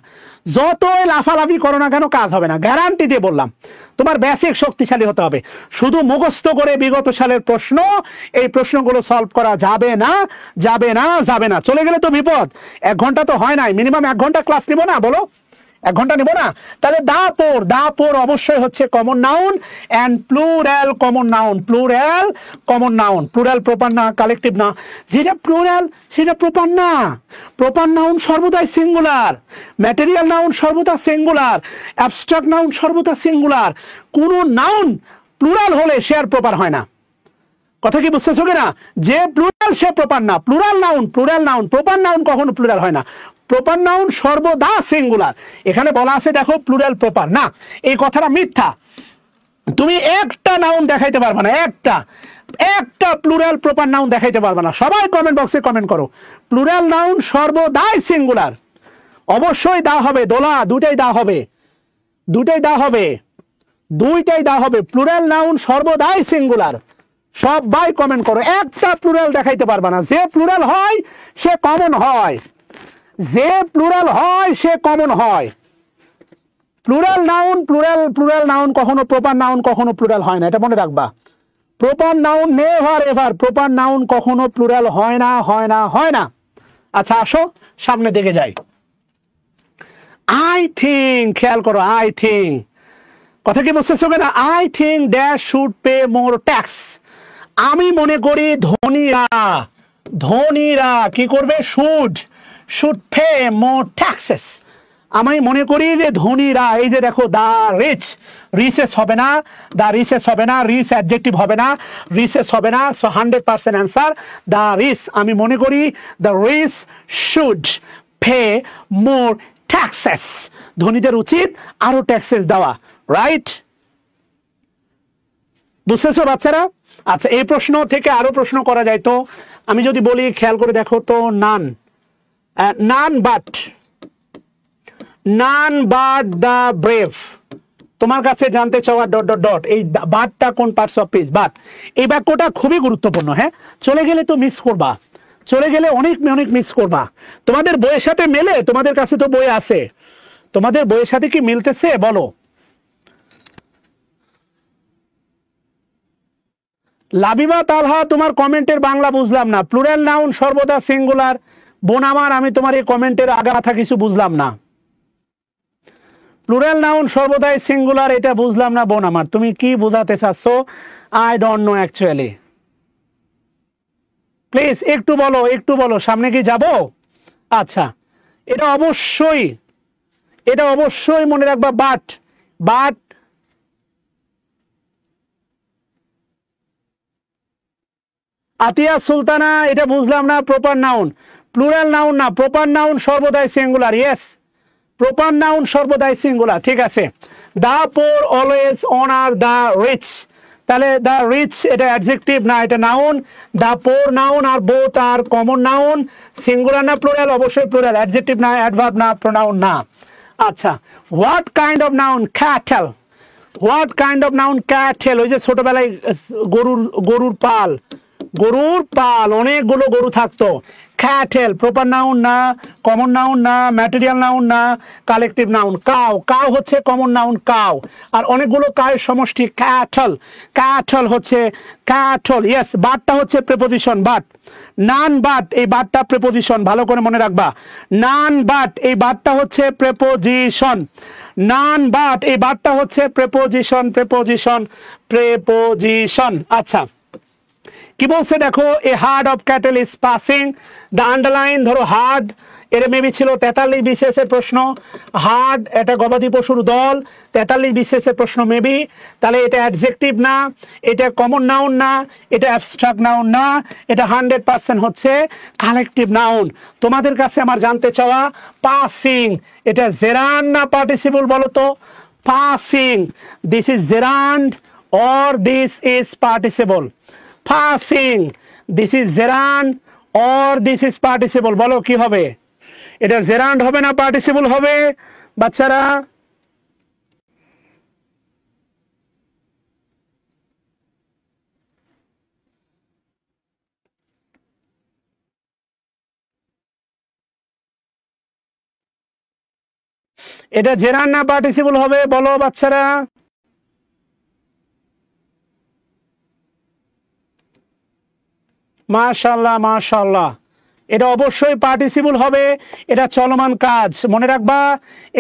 যতই লাফালাফি করো না কেন কাজ হবে না, গ্যারান্টি দিয়ে বললাম। তোমার বেসিক শক্তিশালী হতে হবে, শুধু মুখস্থ করে বিগত সালের প্রশ্ন এই প্রশ্নগুলো সলভ করা যাবে না, যাবে না, যাবে না। চলে গেলে তো বিপদ। 1 ঘন্টা তো হয় নাই, মিনিমাম 1 ঘন্টা ক্লাস নিব না, বলো 1 ঘন্টা নিব না? তাহলে দাপোর অবশ্যই হচ্ছে common noun and plural common noun, plural common noun, plural proper না, কালেকটিভ না। যেটা প্লুরাল সেটা প্রপার না, প্রপার নাউন সর্বদাই সিঙ্গুলার, ম্যাটেরিয়াল নাউন সর্বদা সিঙ্গুলার, অ্যাবস্ট্রাক্ট নাউন সর্বদা সিঙ্গুলার। কোন নাউন প্লুরাল হলে সে আর প্রপার হয় না। কথা কি বুঝতেছো কিনা? যে প্লুরাল সে প্রপার না। প্লুরাল নাউন প্রপার নাউন কখনো প্লুরাল হয় না, প্রপার নাউন সর্বদা সিঙ্গুলার। এখানে বলা আছে দেখো প্লুরাল প্রপার না, এই কথাটা মিথ্যা। তুমি একটা নাউন দেখাইতে পারবে না, একটা প্লুরাল প্রপার নাউন দেখাইতে পারবে না। সবাই কমেন্ট বক্সে কমেন্ট করো, প্লুরাল নাউন সর্বদাই সিঙ্গুলার। অবশ্যই দা হবে, দোলা দুটাই দা হবে, দুটাই দা হবে, দুইটাই দা হবে। প্লুরাল নাউন সর্বদাই সিঙ্গুলার। সবাই কমেন্ট করো, একটা প্লুরাল দেখাইতে পারবে না। যে প্লুরাল হয় সে কমন হয়, যে প্লুরাল হয় সে কমন হয়। প্লুরাল নাউন কখনো প্রপার নাউন কখনো প্লুরাল হয় না, এটা মনে রাখবা। Proper noun never ever, proper noun কখনো প্লুরাল হয় না, হয় না, হয় না। আচ্ছা আসো সামনে দিকে যাই। আই থিঙ্ক, খেয়াল করো, আই থিঙ্ক কথা কি বুঝতেছো না? I think dash should pay more tax. আমি মনে করি ধনীরা কি করবে? Should pay more taxes. আমি মনে করি যে ধনীরা, এই যে দেখো দা রিচ, রিচেস হবে না, দা রিচেস হবে না, রিচ অ্যাডজেক্টিভ হবে না, রিচেস হবে না। So 100% answer the rich. আমি মনে করি the rich should pay more taxes, ধনীদের উচিত আরো ট্যাক্সেস দেওয়া, রাইট? বুঝতেছো বাচ্চারা? আচ্ছা এই প্রশ্ন থেকে আরো প্রশ্ন করা যায়। তো আমি যদি বলি, খেয়াল করে দেখো তো, নান বাট দ্য ব্রেভ। তোমার কাছে জানতে চাওয়া ডট ডট ডট, এই বাটটা কোন পার্টস অফ স্পিচ? বাট এই বাক্যটা খুবই গুরুত্বপূর্ণ। হ্যাঁ, চলে গেলে তো মিস করবা, চলে গেলে অনেক মিস করবা। তোমাদের বইয়ের সাথে মেলে? তোমাদের কাছে তো বই আছে, তোমাদের বইয়ের সাথে কি মিলতেছে বলো? লাবিবা তালহা, তোমার কমেন্টের বাংলা বুঝলাম না। প্লুরাল নাউন সর্বদা সিঙ্গুলার। বোন আমার, আমি তোমার এই কমেন্টের আগাথা কিছু বুঝলাম না। প্লুরাল নাউন সর্বদাই সিঙ্গুলার, এটা বুঝলাম না বোন আমার, তুমি কি বোঝাতে চাচ্ছ? I don't know actually. Please একটু বলো, সামনে কি যাব? আচ্ছা, এটা অবশ্যই মনে রাখবা। বাট আতিয়া সুলতানা, এটা বুঝলাম না। প্রপার নাউন, প্লুরাল নাউন না, প্রপার নাউন সর্বদাই সিঙ্গুলার। ইয়েস, প্রপার নাউন সর্বদাই সিঙ্গুলার, ঠিক আছে। দা পোর অলওয়েজ অনার দা রিচ, তাহলে দা রিচ এটা অ্যাডজেক্টিভ না, এটা নাউন। দা পোর নাউন আর বোথ আর কমন নাউন। সিঙ্গুলার না প্লুরাল? অবশ্যই প্লুরাল। অ্যাডজেক্টিভ না, অ্যাডভার্ব না, প্রোনাউন না। আচ্ছা, what kind of noun? Cattle. What kind of noun? Cattle. ওই যে ছোটবেলায় গরুর পাল, অনেকগুলো গরু থাকতো। ক্যাটেল প্রপার নাউন না, কমন নাউন না, ম্যাটেরিয়াল নাউন না, কালেকটিভ নাউন। কাউ হচ্ছে কমন নাউন, কাউ, আর অনেকগুলো কাউয়ের সমষ্টি ক্যাটল হচ্ছে ক্যাটল। ইয়েস, বাটটা হচ্ছে প্রিপোজিশন, বাট। নান বাট, এই বাটটা প্রিপোজিশন, ভালো করে মনে রাখবা। নান বাট, এই বাটটা হচ্ছে প্রিপোজিশন। নান বাট, এই বাটটা হচ্ছে প্রিপোজিশন। আচ্ছা, কি বলছে দেখো, a herd of cattle is passing. The underline ধরো হার্ড, এর মেবি ছিল 43 বিশেষের প্রশ্ন। হার্ড এটা গবাদি পশুর দল, 43 বিশেষের প্রশ্ন মেবি। তাহলে এটা অ্যাডজেক্টিভ না, এটা কমন নাউন না, এটা অ্যাবস্ট্রাক্ট নাউন না, এটা 100% হচ্ছে কালেকটিভ নাউন। তোমাদের কাছে আমার জানতে চাওয়া, পাসিং এটা জেরান না পার্টিসিপল বলো তো? passing. This is gerund or this is participle. Passing. This is gerund or this is participle. বলো কি হবে? এটা gerund হবে না participle হবে বাচ্চারা? এটা gerund না participle হবে বলো বাচ্চারা? মাশাআল্লাহ মাশাআল্লাহ, এটা অবশ্যই পার্টিসিপল হবে। এটা চলমান কাজ, মনে রাখবা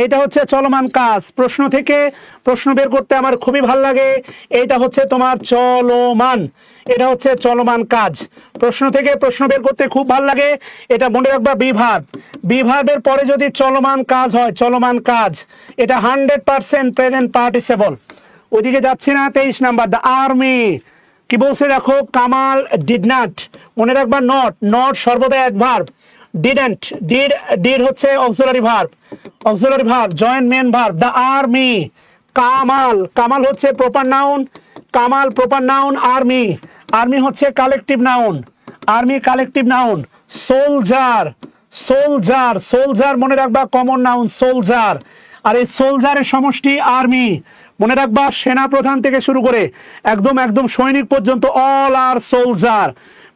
এটা হচ্ছে চলমান কাজ। প্রশ্ন থেকে প্রশ্ন বের করতে আমার খুবই ভালো লাগে। এটা হচ্ছে তোমার চলমান, এটা হচ্ছে চলমান কাজ। প্রশ্ন থেকে প্রশ্ন বের করতে খুব ভালো লাগে। এটা মনে রাখবা বিভাগ, বিভাগের পরে যদি চলমান কাজ হয়, চলমান কাজ, এটা 100% প্রেজেন্ট পার্টিসিপল। ওইদিকে যাচ্ছি না। 23 নাম্বার, দ্য আর্মি কি বলছে দেখো, কামাল ডিড নট, মনে রাখবা নট, নট সর্বদা অ্যাডভার্ব, ডিডন্ট, ডিড হচ্ছে auxiliary verb, auxiliary verb, joint main verb. The army, Kamal, Kamal হচ্ছে proper noun, Kamal proper noun, army, army হচ্ছে collective noun, army collective noun. Soldier, soldier, soldier মনে রাখবা কমন নাউন সোলজার, আর এই সোলজারের সমষ্টি army. মনে রাখবা সেনা প্রধান থেকে শুরু করে একদম একদম সৈনিক পর্যন্ত অল আর সোলজার।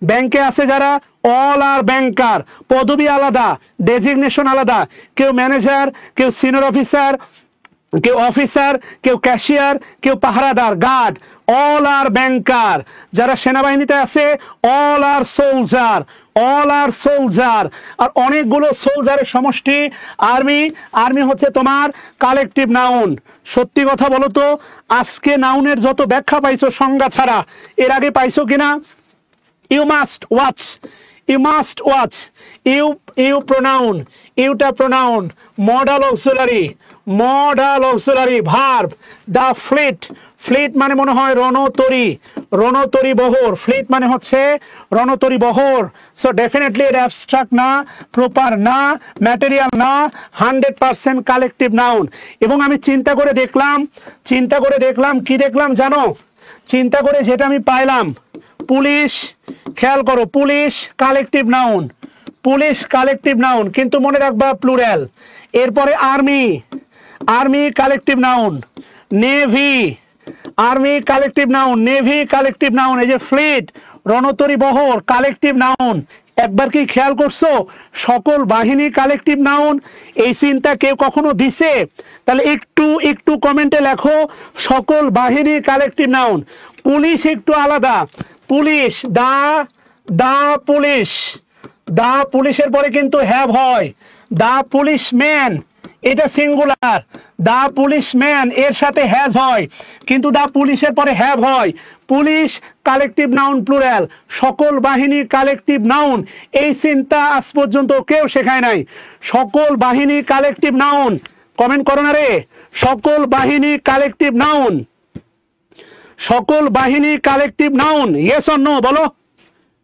ব্যাংকে আছে যারা অল আর ব্যাংকার, পদবি আলাদা, ডেজিগনেশন আলাদা, কেউ ম্যানেজার, কেউ সিনিয়র অফিসার, কেউ অফিসার, কেউ ক্যাশিয়ার, কেউ পাহারাদার, গার্ড, অল আর ব্যাংকার। যারা সেনাবাহিনীতে আছে অল আর সোলজার, অল আর সোলজার। আর অনেকগুলো সোলজারের সমষ্টি আর্মি, আর্মি হচ্ছে তোমার কালেকটিভ নাউন। সত্যি কথা বলো তো, আজকে নাউনের যত ব্যাখ্যা পাইছো সংজ্ঞা ছাড়া, এর আগে পাইছো কিনা? You must watch, you must watch, you, you pronoun, ইউটা pronoun, modal auxiliary, modal auxiliary, verb, the fleet, fleet মানে মনে হয় রণতরী, রণতরী বহর, ফ্লিট মানে হচ্ছে রণতরী বহর। সো ডেফিনেটলি এটা অ্যাবস্ট্রাক্ট না, প্রপার না, ম্যাটেরিয়াল না, 100% কালেকটিভ নাউন। এবং আমি চিন্তা করে দেখলাম, চিন্তা করে দেখলাম, কি দেখলাম জানো? চিন্তা করে যেটা আমি পাইলাম, পুলিশ, খেয়াল করো, police collective noun, police collective noun, কিন্তু মনে রাখবা প্লুরাল। এরপরে army, army collective noun, navy, army collective noun, navy collective noun. এই যে ফ্লিট, রণতরী বহর কালেকটিভ নাউন। একবার কি খেয়াল করছো সকল বাহিনী কালেকটিভ নাউন? এই চিন্তা কেউ কখনো দিছে? তাহলে একটু একটু কমেন্টে লেখো সকল বাহিনী কালেকটিভ নাউন। পুলিশ একটু আলাদা, পুলিশ, দা, দা পুলিশ, দা পুলিশের পরে কিন্তু হ্যাভ হয়, দা পুলিশম্যান, এটা সিঙ্গুলার, দা পুলিশম্যান এর সাথে হ্যাজ হয়, কিন্তু দা পুলিশের পরে হ্যাভ হয়। পুলিশ কালেকটিভ নাউন প্লুরাল, সকল বাহিনী কালেকটিভ নাউন। এই চিন্তা আজ পর্যন্ত কেউ শেখায় নাই। সকল বাহিনী কালেকটিভ নাউন, কমেন্ট করো না রে, সকল বাহিনী কালেকটিভ নাউন, সকল বাহিনী collective noun. Yes or no বলো,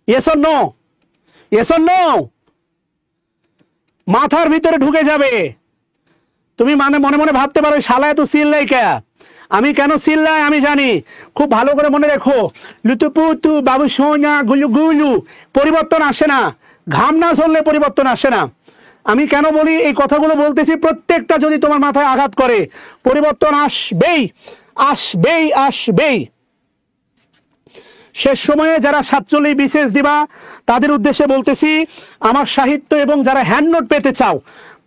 or or yes, or or নো। মাথার ভিতরে ঢুকে যাবে। তুমি মানে মনে মনে ভাবতে পারো শালায় তো চিল্লাই কে, আমি কেন চিল্লাই আমি জানি। খুব ভালো করে মনে রেখো, লুতুপুতু বাবু সোনা গুলু গুলু, পরিবর্তন আসে না, ঘাম না ঝরলে পরিবর্তন আসে না। আমি কেন বলি এই কথাগুলো বলতেছি, প্রত্যেকটা যদি তোমার মাথায় আঘাত করে, পরিবর্তন আসবেই, আসবেই, আসবেই। শেষ সময়ে যারা 47 বিশেষ দিবা তাদের উদ্দেশ্যে বলতেছি, আমার সাহিত্য এবং যারা হ্যান্ড নোট পেতে চাও,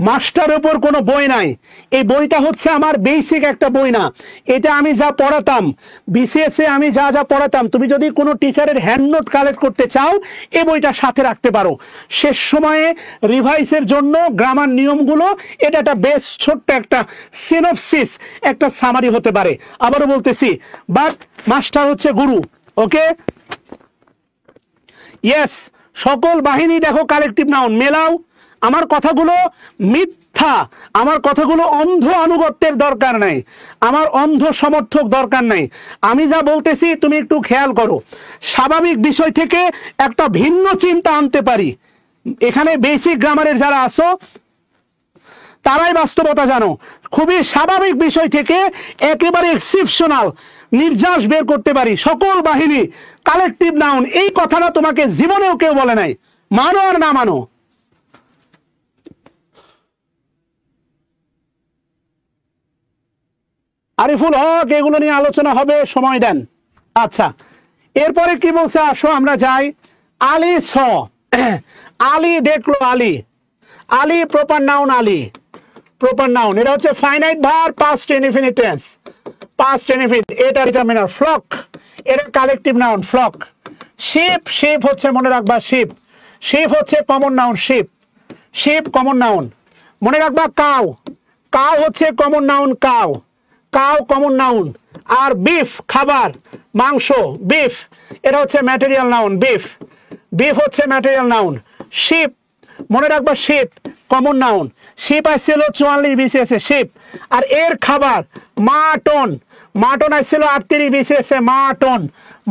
মাস্টারের উপর কোনো বই নাই। এই বইটা হচ্ছে আমার বেসিক একটা বই না, এটা আমি যা পড়াতাম বিসিএসে, আমি যা যা পড়াতাম। তুমি যদি কোনো টিচারের হ্যান্ড নোট কালেক্ট করতে চাও, এই বইটা সাথে রাখতে পারো। শেষ সময়ে রিভাইসের জন্য গ্রামার নিয়মগুলো, এটা একটা বেশ ছোট্ট একটা সিনপসিস, একটা সামারি হতে পারে। আবারও বলতেছি, বাট মাস্টার হচ্ছে গুরু। ওকে, ইয়েস, সকল বাহিনী দেখো কালেকটিভ নাউন। মেলাও, আমার কথাগুলো মিথ্যা, আমার কথাগুলো অন্ধ আনুগত্যের দরকার নাই, আমার অন্ধ সমর্থক দরকার নাই। আমি যা বলতেছি তুমি একটু খেয়াল করো, স্বাভাবিক বিষয় থেকে একটা ভিন্ন চিন্তা আনতে পারি। এখানে বেসিক গ্রামারের যারা আসো তারাই বাস্তবতা জানো। খুবই স্বাভাবিক বিষয় থেকে একেবারে এক্সেপশনাল নির্যাস বের করতে পারি। সকল বাহিনী কালেকটিভ নাউন, এই কথাটা তোমাকে জীবনেও কেউ বলে নাই, মানো আর না মানো। আরিফুল হক, এগুলো নিয়ে আলোচনা হবে, সময় দেন। আচ্ছা, এরপরে কি বলছে, আসো আমরা যাই। আলী স, আলী দেখলো, Ali, Ali proper noun, Ali proper noun. এটা হচ্ছে finite verb, past indefinite tense, past indefinite, এটা ডিটারমিনার। ফ্লক, এটা collective noun, flock. Sheep, sheep হচ্ছে মনে রাখবা, শিপ, শিপ হচ্ছে common noun, sheep, sheep common noun মনে রাখবা। কাউ, কাউ হচ্ছে common noun, cow, cow common noun. আর বিফ খাবার, মাংস, বিফ এটা হচ্ছে ম্যাটেরিয়াল নাউন, বিফ, বিফ হচ্ছে ম্যাটেরিয়াল নাউন। শিপ মনে রাখবা, শিপ কমন নাউন, শিপ আসছিল 44 বিসিএসে, শিপ। আর এর খাবার মাটন, মাটন আসছিল 38 বিসিএসে, mutton,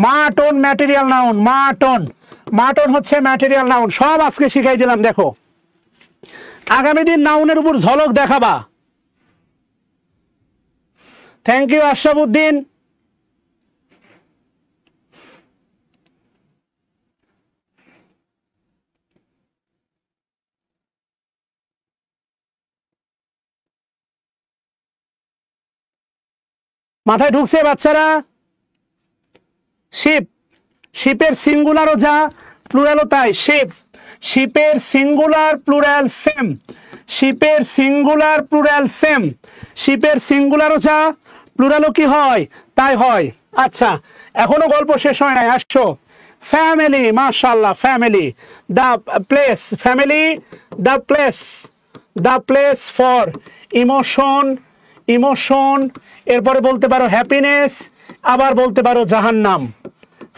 mutton material noun, mutton, mutton হচ্ছে ম্যাটেরিয়াল নাউন। সব আজকে শিখাই দিলাম, দেখো আগামী দিন নাউনের উপর ঝলক দেখাবা। Thank you Ashrafuddin. মাথায় ঢুকছে বাচ্চারা? শিপ, শিপের সিঙ্গুলারও যা প্লুরালও তাই, শিপ, শিপের সিঙ্গুলার প্লুরাল সেম, শিপের সিঙ্গুলার প্লুরাল সেম, শিপের সিঙ্গুলারও যা প্লুরালও কি হয় তাই হয়। আচ্ছা, এখনো গল্প শেষ হয় নাই, আসছো। ফ্যামিলি, মাশাআল্লাহ, family, the place, family the place, the place for emotion, emotion, এরপরে বলতে পারো হ্যাপিনেস, আবার বলতে পারো জাহান্নাম।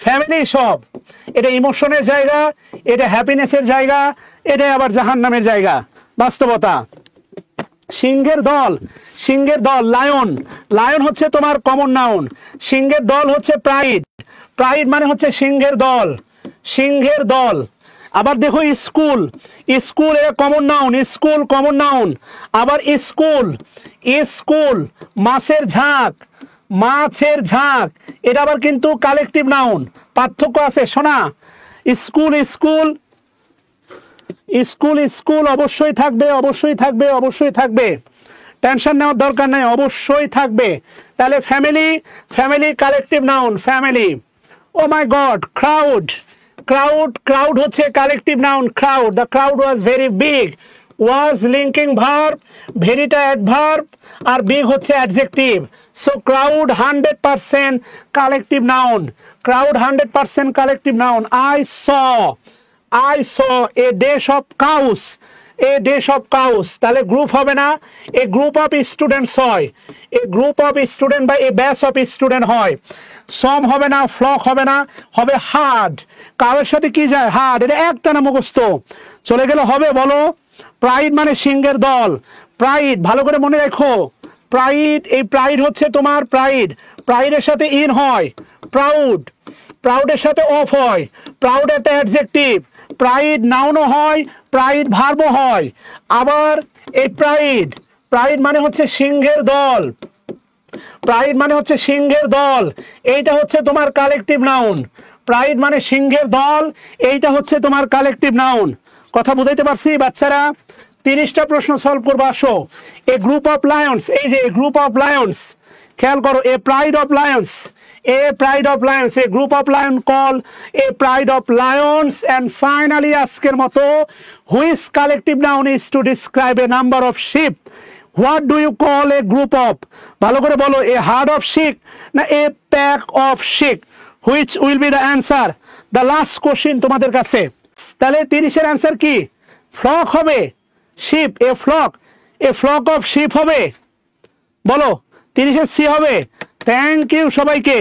ফ্যামিলি সব, এটা ইমোশনের জায়গা, এটা হ্যাপিনেসের জায়গা, এটা আবার জাহান্নামের জায়গা, বাস্তবতা। সিংহের দল, সিংহের দল, লায়ন, লায়ন হচ্ছে তোমার কমন নাউন, সিংহের দল হচ্ছে প্রাইড, প্রাইড মানে হচ্ছে সিংহের দল, সিংহের দল। আবার দেখো স্কুল, স্কুল এর common noun, school common noun. আবার স্কুল, স্কুল মাছের ঝাঁক, মাছের ঝাঁক এটা আবার কিন্তু কালেকটিভ নাউন, পার্থক্য আছে শোনা। স্কুল, স্কুল, স্কুল, স্কুল অবশ্যই থাকবে, অবশ্যই থাকবে, অবশ্যই থাকবে, টেনশন নেওয়ার দরকার নাই, অবশ্যই থাকবে। তাহলে family, family collective noun, family. Oh my god, crowd, crowd, crowd হচ্ছে collective noun, crowd, the crowd was very big, was linking verb, ভেরিটা অ্যাডভার্ব, আর বিগ হচ্ছে adjective. So crowd 100% collective noun, crowd 100% collective noun. I saw, I saw a dash of cows, a dash of cows, তাহলে group হবে না, এ group of students হয়, এ group of student বা এ batch of student হয়। সম হবে না, ফ্লক হবে না, হবে হার্ড। কারোর সাথে কি যায়, হার্ড, এটা একটা না মুখস্থ চলে গেলে হবে, বলো। প্রাইড মানে সিংহের দল, প্রাইড ভালো করে মনে রাখো, প্রাইড, এই প্রাইড হচ্ছে তোমার প্রাইড, প্রাইডের সাথে ইন হয়, প্রাউড, প্রাউডের সাথে অফ হয়, প্রাউড একটা অ্যাডজেক্টিভ, প্রাইড নাউনও হয়, প্রাইড ভার্বও হয়। আবার এই প্রাইড, প্রাইড মানে হচ্ছে সিংহের দল, প্রাইড মানে হচ্ছে সিংহের দল, এইটা হচ্ছে তোমার কালেকটিভ নাউন। প্রাইড মানে সিংহের দল, এইটা হচ্ছে তোমার কালেকটিভ নাউন। কথা বুঝাইতে পারছি বাচ্চারা? 30টা প্রশ্ন সলভ করবো, আসো। এ গ্রুপ অফ লায়ন্স, এই যে গ্রুপ অফ লায়ন্স, খেয়াল করো, a pride of Lions, a pride of lions, a group of lion called a pride of lions. And finally আজকের মতো, which collective noun is to describe a number of sheep? What do you call a group of? ভালো করে বলো, a herd of sheep না a pack of sheep? Which will be the answer? The last question তোমাদের কাছে। তাহলে 30-এর answer কি? Flock হবে, sheep, a flock of sheep হবে, বলো। 30-এর সি হবে। থ্যাংক ইউ সবাইকে।